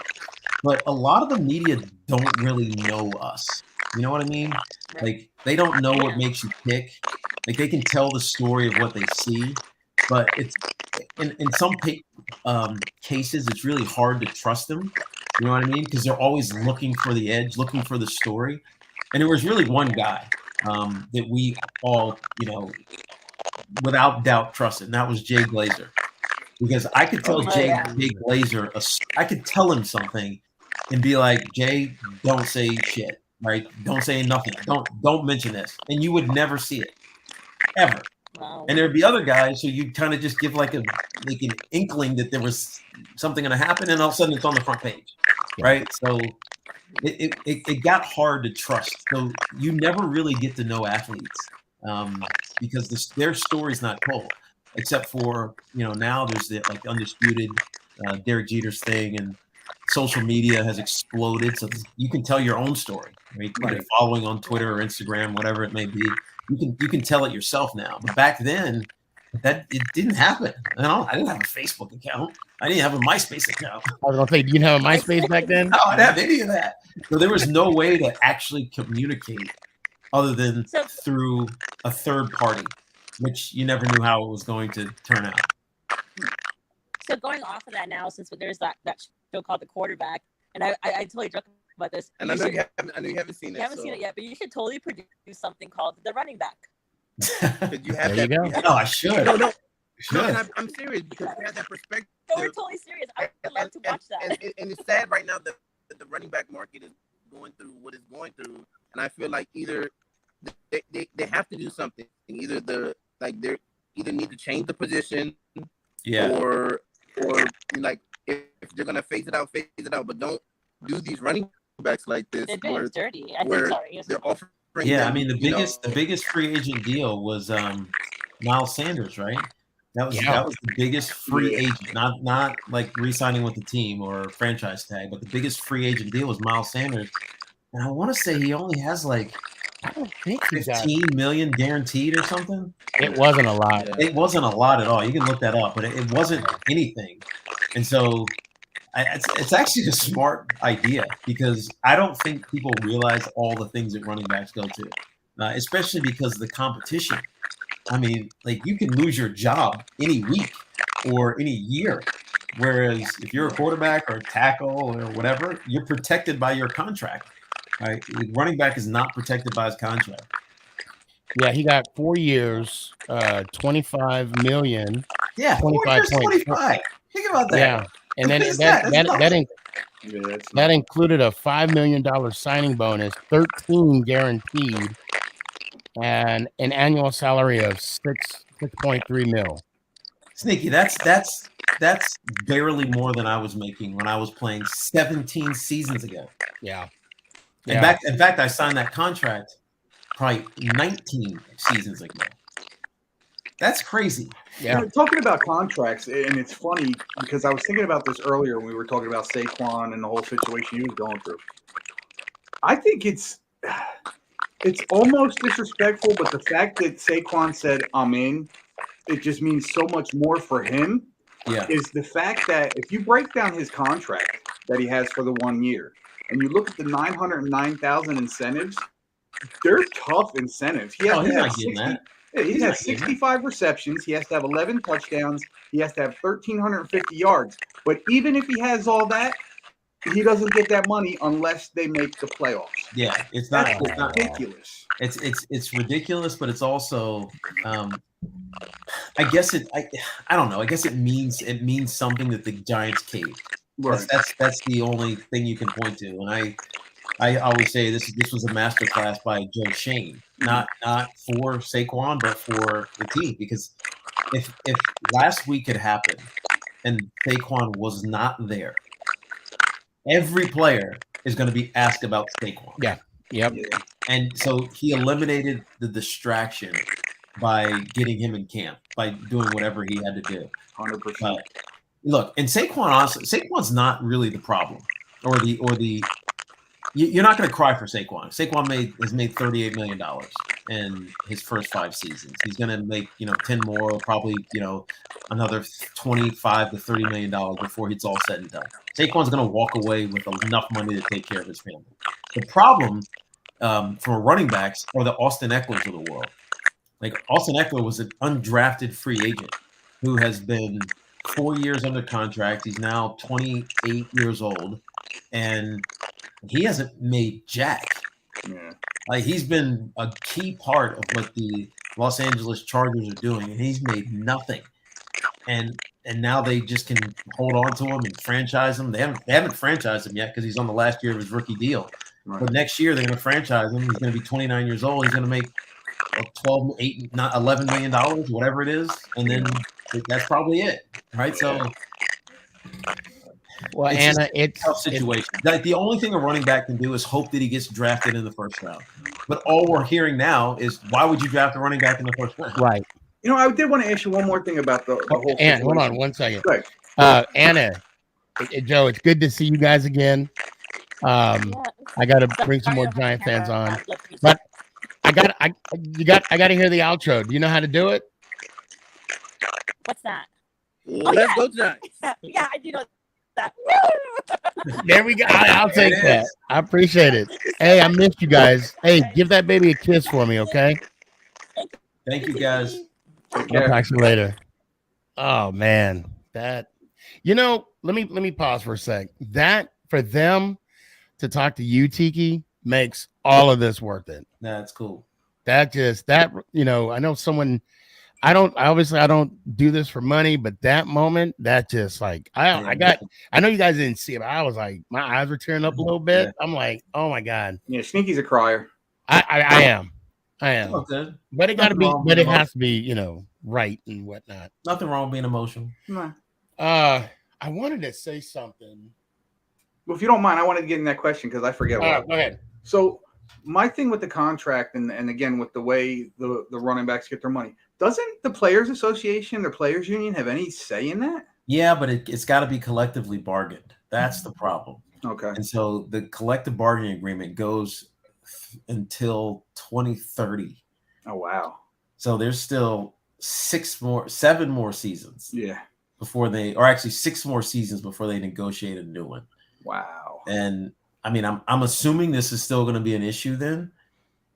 but a lot of the media don't really know us. You know what I mean? Right. Like they don't know what makes you tick. Like they can tell the story of what they see, but it's in some cases it's really hard to trust them. You know what I mean? Because they're always looking for the edge, looking for the story. And there was really one guy that we all, without doubt trusted, and that was Jay Glazer. Because I could tell Jay Glazer, I could tell him something and be like, Jay, don't say shit, right? Don't say nothing. Don't mention this. And you would never see it. Ever. Wow. And there'd be other guys who you'd kind of just give like an inkling that there was something going to happen, and all of a sudden it's on the front page, right? So it got hard to trust. So you never really get to know athletes because their story's not told, except for now there's the like undisputed Derek Jeter's thing, and social media has exploded, so you can tell your own story, right? You're following on Twitter or Instagram, whatever it may be. You can tell it yourself now. But back then, it didn't happen. I didn't have a Facebook account. I didn't have a MySpace account. I was gonna say, you didn't have a MySpace back then? No, I didn't have any of that. So there was no way to actually communicate other than through a third party, which you never knew how it was going to turn out. So going off of that now, since there's that show called The Quarterback, and I totally joke about this. And I know you haven't seen it. You haven't seen it yet, but you should totally produce something called The Running Back. You have there that. You go. No, I should. No. I'm serious because you have that perspective. No, we're totally serious. I would love to watch that. And it's sad right now that the running back market is going through what it's going through, and I feel like either they have to do something. Either they either need to change the position, or like if they're gonna phase it out, but don't do these running backs like this. It's dirty. They're offering. Yeah, I mean the biggest free agent deal was Miles Sanders, right? That was the biggest free agent, not like re-signing with the team or franchise tag, but the biggest free agent deal was Miles Sanders. And I want to say he only has like I don't think he got 15 million guaranteed or something. it. Wasn't a lot. It wasn't a lot at all. You can look that up, but it wasn't anything. And so it's actually a smart idea because I don't think people realize all the things that running backs go to, especially because of the competition. I mean, like you can lose your job any week or any year. Whereas if you're a quarterback or a tackle or whatever, you're protected by your contract. Right? The running back is not protected by his contract. Yeah, he got 4 years, 25 million. Yeah, 25. Think about that. Yeah, and then that included a $5 million signing bonus, 13 guaranteed, and an annual salary of 6.3 mil. Sneaky, that's barely more than I was making when I was playing 17 seasons ago. Yeah. In fact, I signed that contract probably 19 seasons ago. That's crazy. Yeah. You know, talking about contracts, and it's funny because I was thinking about this earlier when we were talking about Saquon and the whole situation he was going through. I think it's almost disrespectful, but the fact that Saquon said, I'm in, it just means so much more for him. Yeah. Is the fact that if you break down his contract that he has for the 1 year, and you look at the 909,000 incentives, they're tough incentives. He has 65 receptions. He has to have 11 touchdowns. He has to have 1,350 yards. But even if he has all that, he doesn't get that money unless they make the playoffs. Yeah, it's not ridiculous. It's ridiculous, but it's also I guess I don't know. I guess it means something that the Giants caved. Right. That's the only thing you can point to. And I always say this was a masterclass by Joe Shane, not for Saquon, but for the team. Because if last week had happened and Saquon was not there, every player is going to be asked about Saquon. Yeah. Yep. And so he eliminated the distraction by getting him in camp, by doing whatever he had to do. 100%. Look, and Saquon, honestly, Saquon's not really the problem, or the. You're not going to cry for Saquon. Saquon has made $38 million in his first 5 seasons. He's going to make 10 more, probably another 25 to $30 million before it's all said and done. Saquon's going to walk away with enough money to take care of his family. The problem for running backs are the Austin Eckler's of the world. Like Austin Eckler was an undrafted free agent who has been 4 years under contract. He's now 28 years old, and he hasn't made jack. Yeah. Like he's been a key part of what the Los Angeles Chargers are doing, and he's made nothing. And now they just can hold on to him and franchise him. They haven't franchised him yet because he's on the last year of his rookie deal. Right. But next year they're going to franchise him. He's going to be 29 years old. He's going to make $11 million, whatever it is, and then that's probably it, right? So, well, Anna, it's a tough situation. The only thing a running back can do is hope that he gets drafted in the first round. But all we're hearing now is, why would you draft a running back in the first round? Right. I did want to ask you one more thing about the whole situation. Anna, hold on 1 second. Anna, Joe, it's good to see you guys again. I got to bring some more Giant fans on, but I got to hear the outro. Do you know how to do it? What's that? Let's go tonight. Yeah, I do know that. There we go. I'll take that. I appreciate it. Hey, I missed you guys. Hey, give that baby a kiss for me, okay? Thank you, guys. I'll talk to you later. Oh man, let me pause for a sec. That for them to talk to you, Tiki, makes all of this worth it. That's cool. I know someone. I don't do this for money, but that moment, that just like I know you guys didn't see it, but I was like, my eyes were tearing up a little bit. I'm like, oh my god. Yeah, Sneaky's a crier. I am. Okay. But it gotta be, but it has to be, right and whatnot. Nothing wrong with being emotional. No. I wanted to say something. Well, if you don't mind, I wanted to get in that question because I forget. Go ahead. So my thing with the contract and again with the way the running backs get their money, doesn't the Players Association, the Players Union, have any say in that? Yeah, but it's got to be collectively bargained. That's the problem. Okay. And so the collective bargaining agreement goes until 2030. Oh wow! So there's still 7 more seasons. Yeah. Before they, or actually 6 more seasons before they negotiate a new one. Wow. And I mean, I'm assuming this is still going to be an issue then,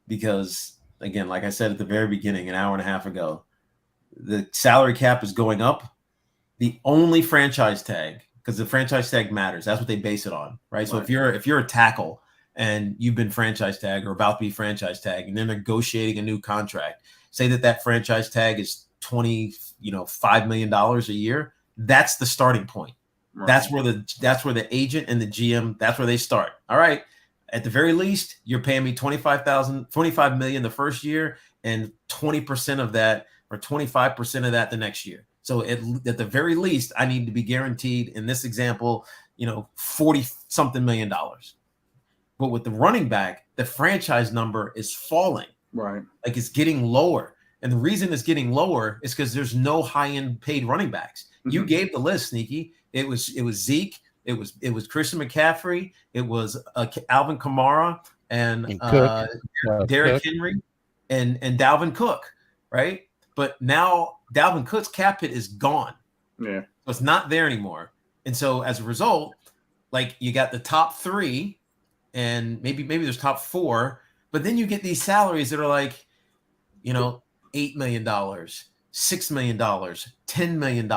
because again, like I said at the very beginning, an hour and a half ago, the salary cap is going up. The only franchise tag, because the franchise tag matters, that's what they base it on, right? So if you're a tackle and you've been franchise tag or about to be franchise tag, and they're negotiating a new contract, say that franchise tag is $5 million a year. That's the starting point. Right. That's where the agent and the GM, that's where they start. All right. At the very least, you're paying me $25 million the first year, and 20% of that or 25% of that the next year. So at the very least, I need to be guaranteed, in this example, 40 something million dollars. But with the running back, the franchise number is falling. Right. Like it's getting lower. And the reason it's getting lower is because there's no high-end paid running backs. Mm-hmm. You gave the list, Sneaky. It was Zeke. It was Christian McCaffrey. It was Alvin Kamara and Derrick Henry and Dalvin Cook, right? But now Dalvin Cook's cap hit is gone. Yeah. So it's not there anymore. And so as a result, like you got the top 3 and maybe there's top 4, but then you get these salaries that are like, $8 million, $6 million, $10 million.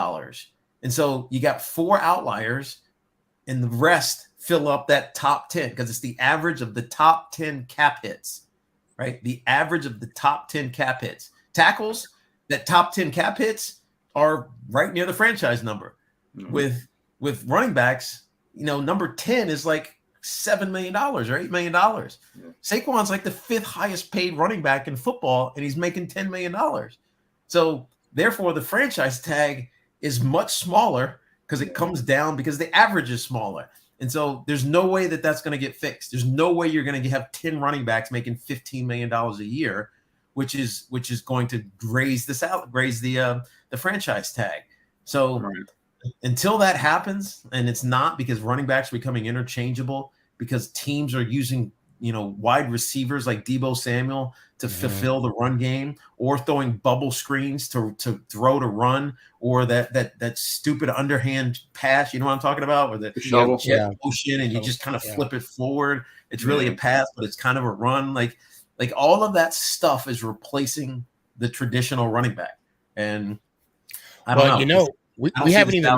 And so you got 4 outliers and the rest fill up that top 10 because it's the average of the top 10 cap hits, right? The average of the top 10 cap hits. Tackles, that top 10 cap hits are right near the franchise number. Mm-hmm. With running backs, number 10 is like $7 million or $8 million. Yeah. Saquon's like the 5th highest paid running back in football, and he's making $10 million. So therefore, the franchise tag is much smaller because it comes down because the average is smaller. And so there's no way that that's going to get fixed. There's no way you're going to have 10 running backs making $15 million a year, which is going to raise the franchise tag. So until that happens, and it's not, because running backs are becoming interchangeable because teams are using wide receivers like Deebo Samuel to fulfill the run game, or throwing bubble screens to throw to run, or that stupid underhand pass. You know what I'm talking about? Where the motion and you just kind of flip it forward. It's really a pass, but it's kind of a run. Like all of that stuff is replacing the traditional running back. And I don't know. We haven't even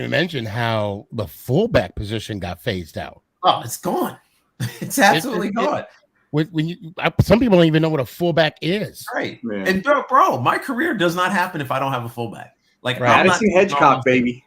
mentioned how the fullback position got phased out. Oh, it's gone. It's absolutely gone. Some people don't even know what a fullback is. Right. Man. And bro, my career does not happen if I don't have a fullback. Like I'm not Hedgecock, baby.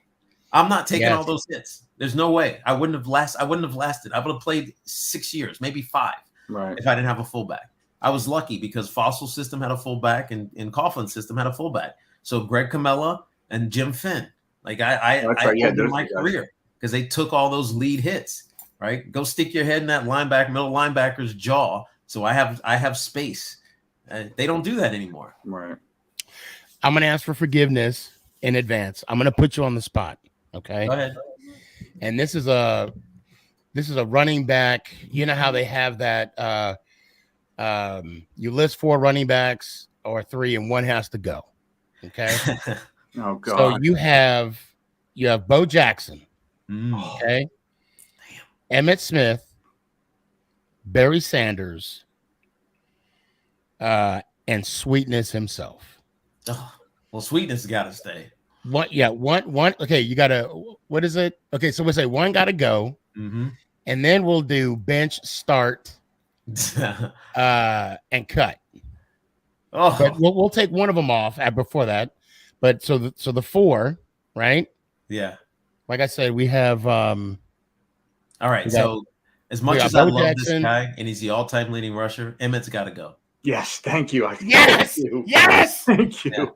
I'm not taking all those hits. There's no way. I wouldn't have lasted. I would have played 6 years, maybe 5, if I didn't have a fullback. I was lucky because Fossil system had a fullback and Coughlin's system had a fullback. So Greg Camella and Jim Finn. Like I ended my career because they took all those lead hits. Right, go stick your head in that middle linebacker's jaw. So I have space. They don't do that anymore. Right. I'm gonna ask for forgiveness in advance. I'm gonna put you on the spot. Okay. Go ahead. And this is a running back. You know how they have that. You list 4 running backs or 3, and 1 has to go. Okay. Oh God. So you have Bo Jackson. Okay. Emmitt Smith, Barry Sanders, and Sweetness himself. Oh, well, Sweetness got to stay. One. Okay, you got to. What is it? Okay, so we'll say 1 got to go, and then we'll do bench, start, and cut. Oh, but we'll take one of them off before that. But so the 4, right? Yeah. Like I said, we have. All right, so as much as I love this guy and he's the all-time leading rusher, Emmett's got to go. Yes, thank you. Yes, thank you. Yeah.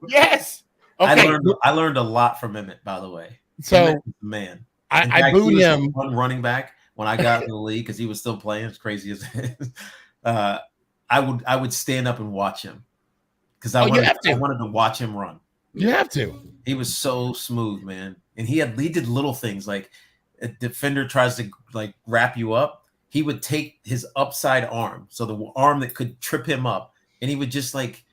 Yes. Okay. I learned a lot from Emmett, by the way. So, man, I booed him. One running back when I got in the league because he was still playing. As crazy as it is, I would stand up and watch him because I wanted to watch him run. You have to. He was so smooth, man, and he did little things like. A defender tries to like wrap you up, he would take his upside arm, so the arm that could trip him up, and he would just like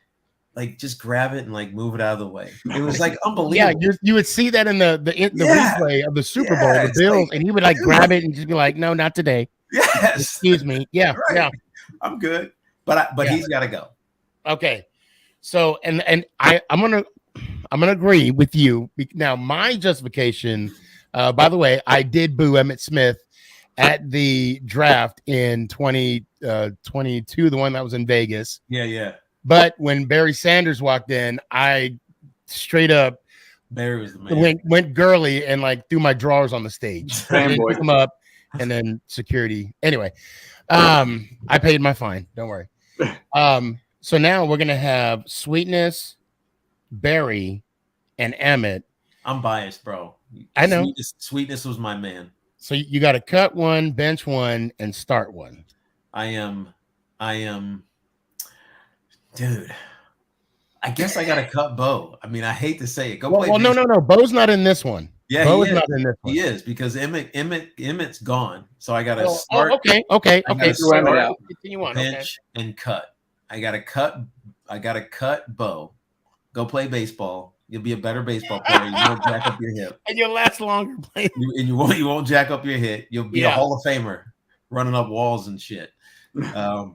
just grab it and like move it out of the way. It was like unbelievable. Yeah, you would see that in the replay of the Super Bowl, the Bills, and he would like grab it and just be like, "No, not today." Yes. Excuse me. Yeah, right. yeah. I'm good, but he's got to go. Okay. So I'm gonna agree with you. Now, my justification, by the way, I did boo Emmitt Smith at the draft in 2022, the one that was in Vegas. Yeah. But when Barry Sanders walked in, I straight up Barry was the man. Went girly and like threw my drawers on the stage. Pick him up, and then security. Anyway, I paid my fine. Don't worry. So now we're gonna have Sweetness, Barry, and Emmitt. I'm biased, bro. I know. Sweetness was my man. So you got to cut one, bench one, and start one. I am, dude. I guess I got to cut Bo. I mean, I hate to say it. Well, no. Bo's not in this one. Yeah, Bo is not in this one. He is because Emmett's gone. So I got to start. Okay. Continue on. Bench and cut. I got to cut Bo. Go play baseball. You'll be a better baseball player. You won't jack up your hip, and you'll last longer playing. You won't jack up your hip. You'll be a Hall of Famer, running up walls and shit. I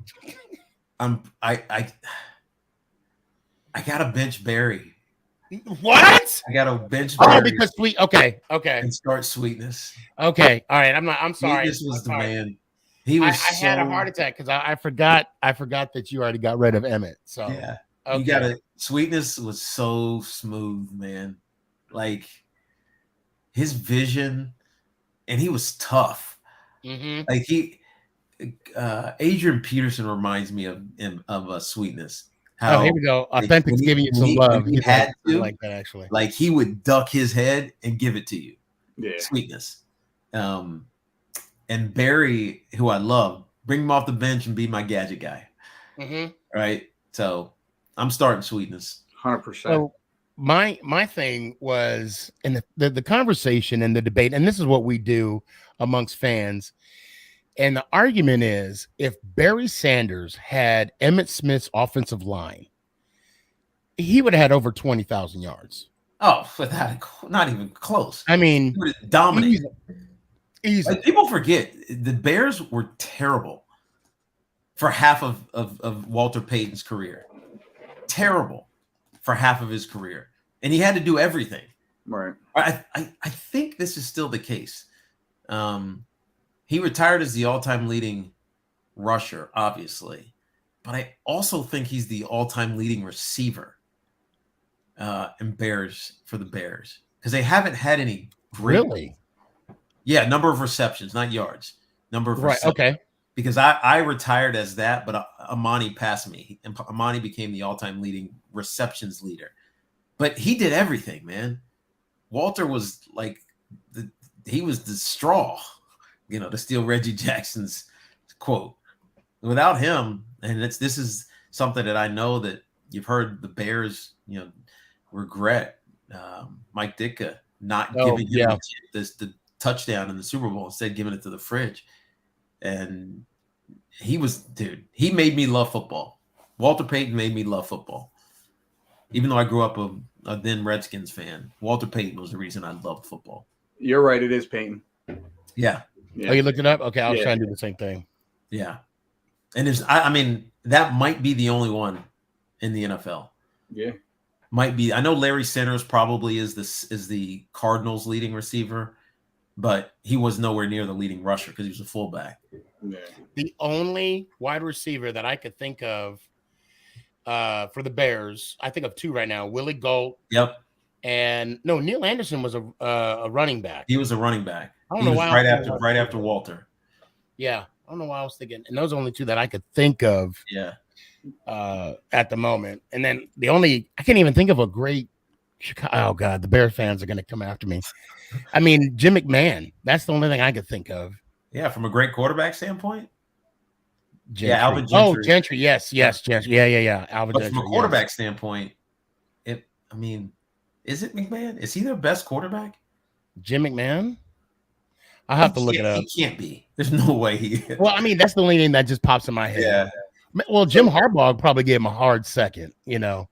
gotta bench Barry. What? I gotta bench Barry. Oh, because okay. And start Sweetness. Okay, all right. I'm sorry. Sweetness was the man. He was. I had a heart attack because I forgot that you already got rid of Emmitt. So yeah. Okay. You gotta. Sweetness was so smooth, man. Like his vision, and he was tough. Mm-hmm. Like Adrian Peterson reminds me of Sweetness. How, here we go. Authentic's giving you some love. He had to like that actually. Like he would duck his head and give it to you. Yeah. Sweetness. And Barry, who I love, bring him off the bench and be my gadget guy. Mm-hmm. Right. So I'm starting Sweetness. 100%. So my thing was in the conversation and the debate, and this is what we do amongst fans. And the argument is if Barry Sanders had Emmitt Smith's offensive line, he would have had over 20,000 yards. Oh, not even close. I mean, he would have dominated. Easy. Like, people forget the Bears were terrible for half of Walter Payton's career. Terrible for half of his career, and he had to do everything. Right. I think this is still the case. He retired as the all-time leading rusher, obviously, but I also think he's the all-time leading receiver in Bears for the Bears because they haven't had any great. Really? Yeah, number of receptions, not yards. Number of receptions. Okay. Because I retired as that, but Amani passed me. And Amani became the all-time leading receptions leader. But he did everything, man. Walter was like he was the straw, to steal Reggie Jackson's quote. Without him, and this is something that I know that you've heard the Bears, regret Mike Ditka not giving him the touchdown in the Super Bowl, instead giving it to the fridge. And he made me love football. Walter Payton made me love football. Even though I grew up a then Redskins fan, Walter Payton was the reason I loved football. You're right. It is Payton. Yeah. Oh, you looked it up? Okay, I was trying to do the same thing. Yeah. And I mean, that might be the only one in the NFL. Yeah. Might be. I know Larry Sanders probably is the Cardinals' leading receiver, but he was nowhere near the leading rusher because he was a fullback. Yeah. The only wide receiver that I could think of for the Bears, I think of two right now: Willie Gault. Yep. And Neil Anderson was a running back. He was a running back. I don't know why. Right after Walter. Yeah, I don't know why I was thinking. And those are only two that I could think of. Yeah. At the moment, and then I can't even think of a great Chicago. Oh God, the Bears fans are going to come after me. I mean, Jim McMahon. That's the only thing I could think of. Yeah, from a great quarterback standpoint. Gentry. Yeah, Alvin Gentry. Oh, Gentry. Yes, Gentry. Yeah. Alvin But Gentry. from a quarterback standpoint, is it McMahon? Is he their best quarterback? Jim McMahon. I'll have to look it up. He can't be. There's no way he is. Well, I mean, that's the only thing that just pops in my head. Yeah. Well, Jim Harbaugh probably gave him a hard second, you know.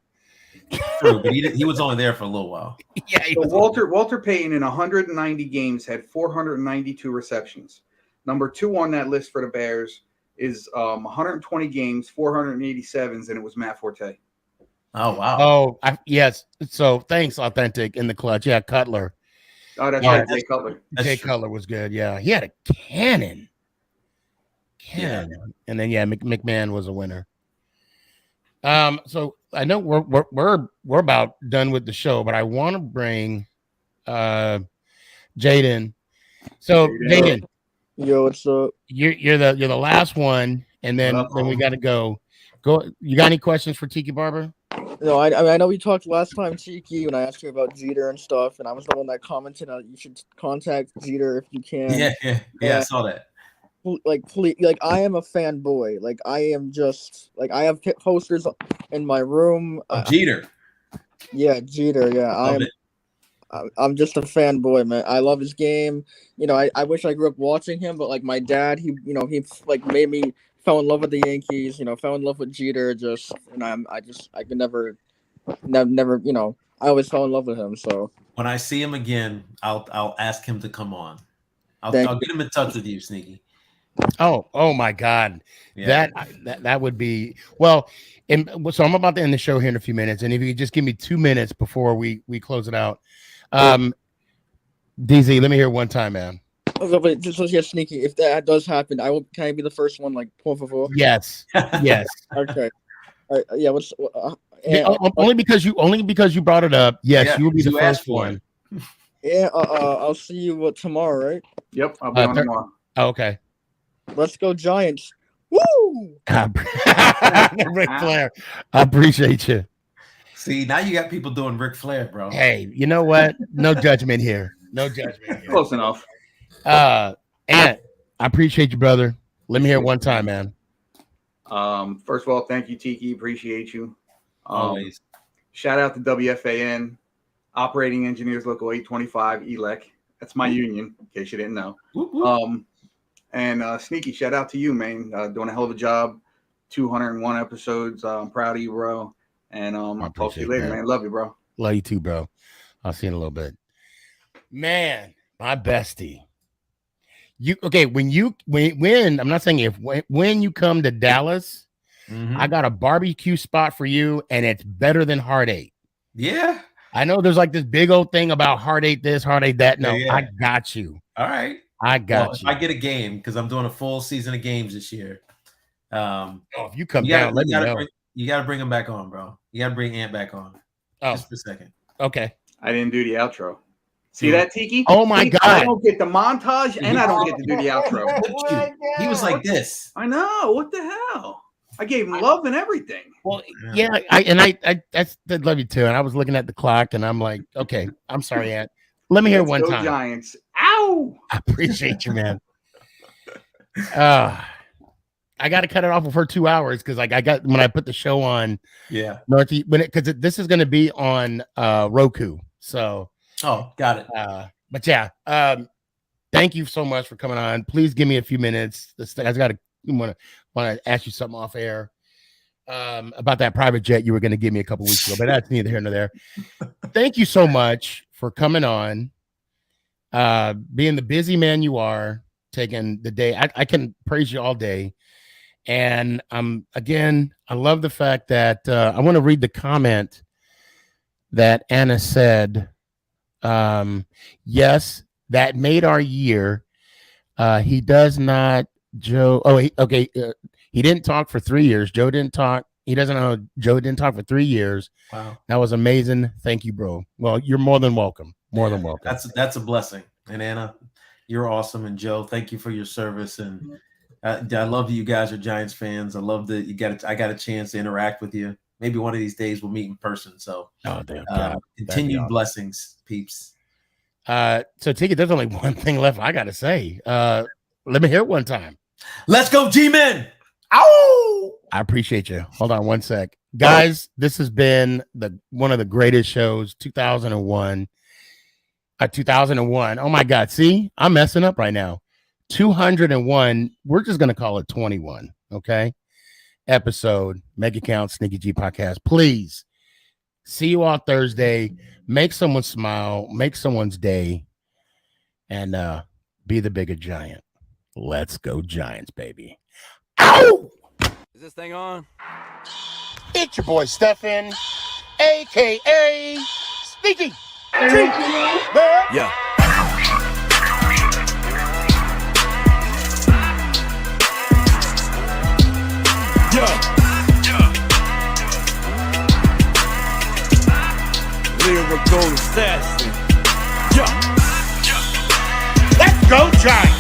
True, but he was only there for a little while. Yeah. So Walter Payton in 190 games had 492 receptions. Number 2 on that list for the Bears is 120 games, 487s, and it was Matt Forte. Oh wow. Oh yes. So thanks, Authentic in the clutch. Yeah, Cutler. Oh, that's right, Jay Cutler. Jay Cutler was good. Yeah, he had a cannon. And then McMahon was a winner. So I know we're about done with the show, but I want to bring Jaden. So Jaden, yo, what's up? You're the last one, and then we got to go. You got any questions for Tiki Barber? No, I know we talked last time, Tiki, when I asked you about Jeter and stuff, and I was the one that commented that you should contact Jeter if you can. Yeah, I saw that. Like, please, like, I am a fanboy. Like, I am just like, I have posters in my room. Jeter. Yeah, Jeter. Yeah, I'm just a fanboy, man. I love his game. You know, I wish I grew up watching him, but like my dad, he like made me fell in love with the Yankees. You know, fell in love with Jeter. And I could never, you know, I always fell in love with him. So when I see him again, I'll ask him to come on. I'll get him in touch with you, Sneaky. Oh my God. Yeah. That would be well. And so I'm about to end the show here in a few minutes. And if you could just give me 2 minutes before we close it out. DZ, let me hear one time, man. But just Sneaky. If that does happen, can I be the first one? Like, por favor? Yes. Okay. Yeah. Only because you brought it up. Yes, you will be the first one. Yeah. I'll see you tomorrow, right? Yep. I'll be on tomorrow. Okay. Let's go Giants. Woo! Ric Flair. I appreciate you. See, now you got people doing Ric Flair, bro. Hey, you know what? No judgment here. No judgment here. Close enough. Ant, I appreciate you, brother. Let me hear it one time, man. First of all, thank you, Tiki. Appreciate you. Always. Shout out to WFAN, Operating Engineers Local 825, ELEC. That's my union, in case you didn't know. Whoop, whoop. And Sneaky, shout out to you, man. Doing a hell of a job. 201 episodes. I'm proud of you, bro. And I'll talk to you later, man. Love you, bro. Love you too, bro. I'll see you in a little bit. Man, my bestie. When I'm not saying when you come to Dallas, I got a barbecue spot for you, and it's better than Heart 8. Yeah. I know there's like this big old thing about Heart 8 this, Heart 8 that. No, Yeah. I got you. All right. I got you. If I get a game, because I'm doing a full season of games this year. If you come down, let me know. You got to bring him back on, bro. You got to bring Ant back on. Just for a second. Okay. I didn't do the outro. See that, Tiki? Oh my God. I don't get the montage and I don't get to do the outro. He was like this. I know. What the hell? I gave him love and everything. Well, yeah, I love you too. And I was looking at the clock and I'm like, okay, I'm sorry, Ant. Let me hear one time. Giants. Ow! I appreciate you, man. I got to cut it off for 2 hours because like I got when I put the show on. Yeah. Northeast because this is going to be on Roku. So. Oh, got it. But yeah, thank you so much for coming on. Please give me a few minutes. I want to ask you something off air about that private jet you were going to give me a couple weeks ago, but that's neither here nor there. Thank you so much for coming on, being the busy man you are, taking the day. I can praise you all day. And again, I love the fact that I want to read the comment that Anna said. Yes, that made our year. He does not, Joe. Oh, he didn't talk for 3 years. Joe didn't talk. He doesn't know. Joe didn't talk for 3 years. Wow, that was amazing. Thank you, bro. Well, you're more than welcome. More than welcome. That's a blessing. And Anna, you're awesome. And Joe, thank you for your service. And I love that you guys are Giants fans. I love that I got a chance to interact with you. Maybe one of these days we'll meet in person. So, continued blessings, peeps. So Tiki, there's only one thing left I gotta say. Let me hear it one time. Let's go, G-Men. Ow! I appreciate you. Hold on one sec. Guys, this has been one of the greatest shows, 2001. 2001. Oh my God. See, I'm messing up right now. 201. We're just going to call it 21. Okay. Episode, make it count, SneakyG podcast. Please see you on Thursday. Make someone smile, make someone's day, and be the bigger giant. Let's go Giants, baby. Ow! Is this thing on? It's your boy Stefan, a.k.a. SneakyG. Yeah. Lyrical assassin. Let's go Giants.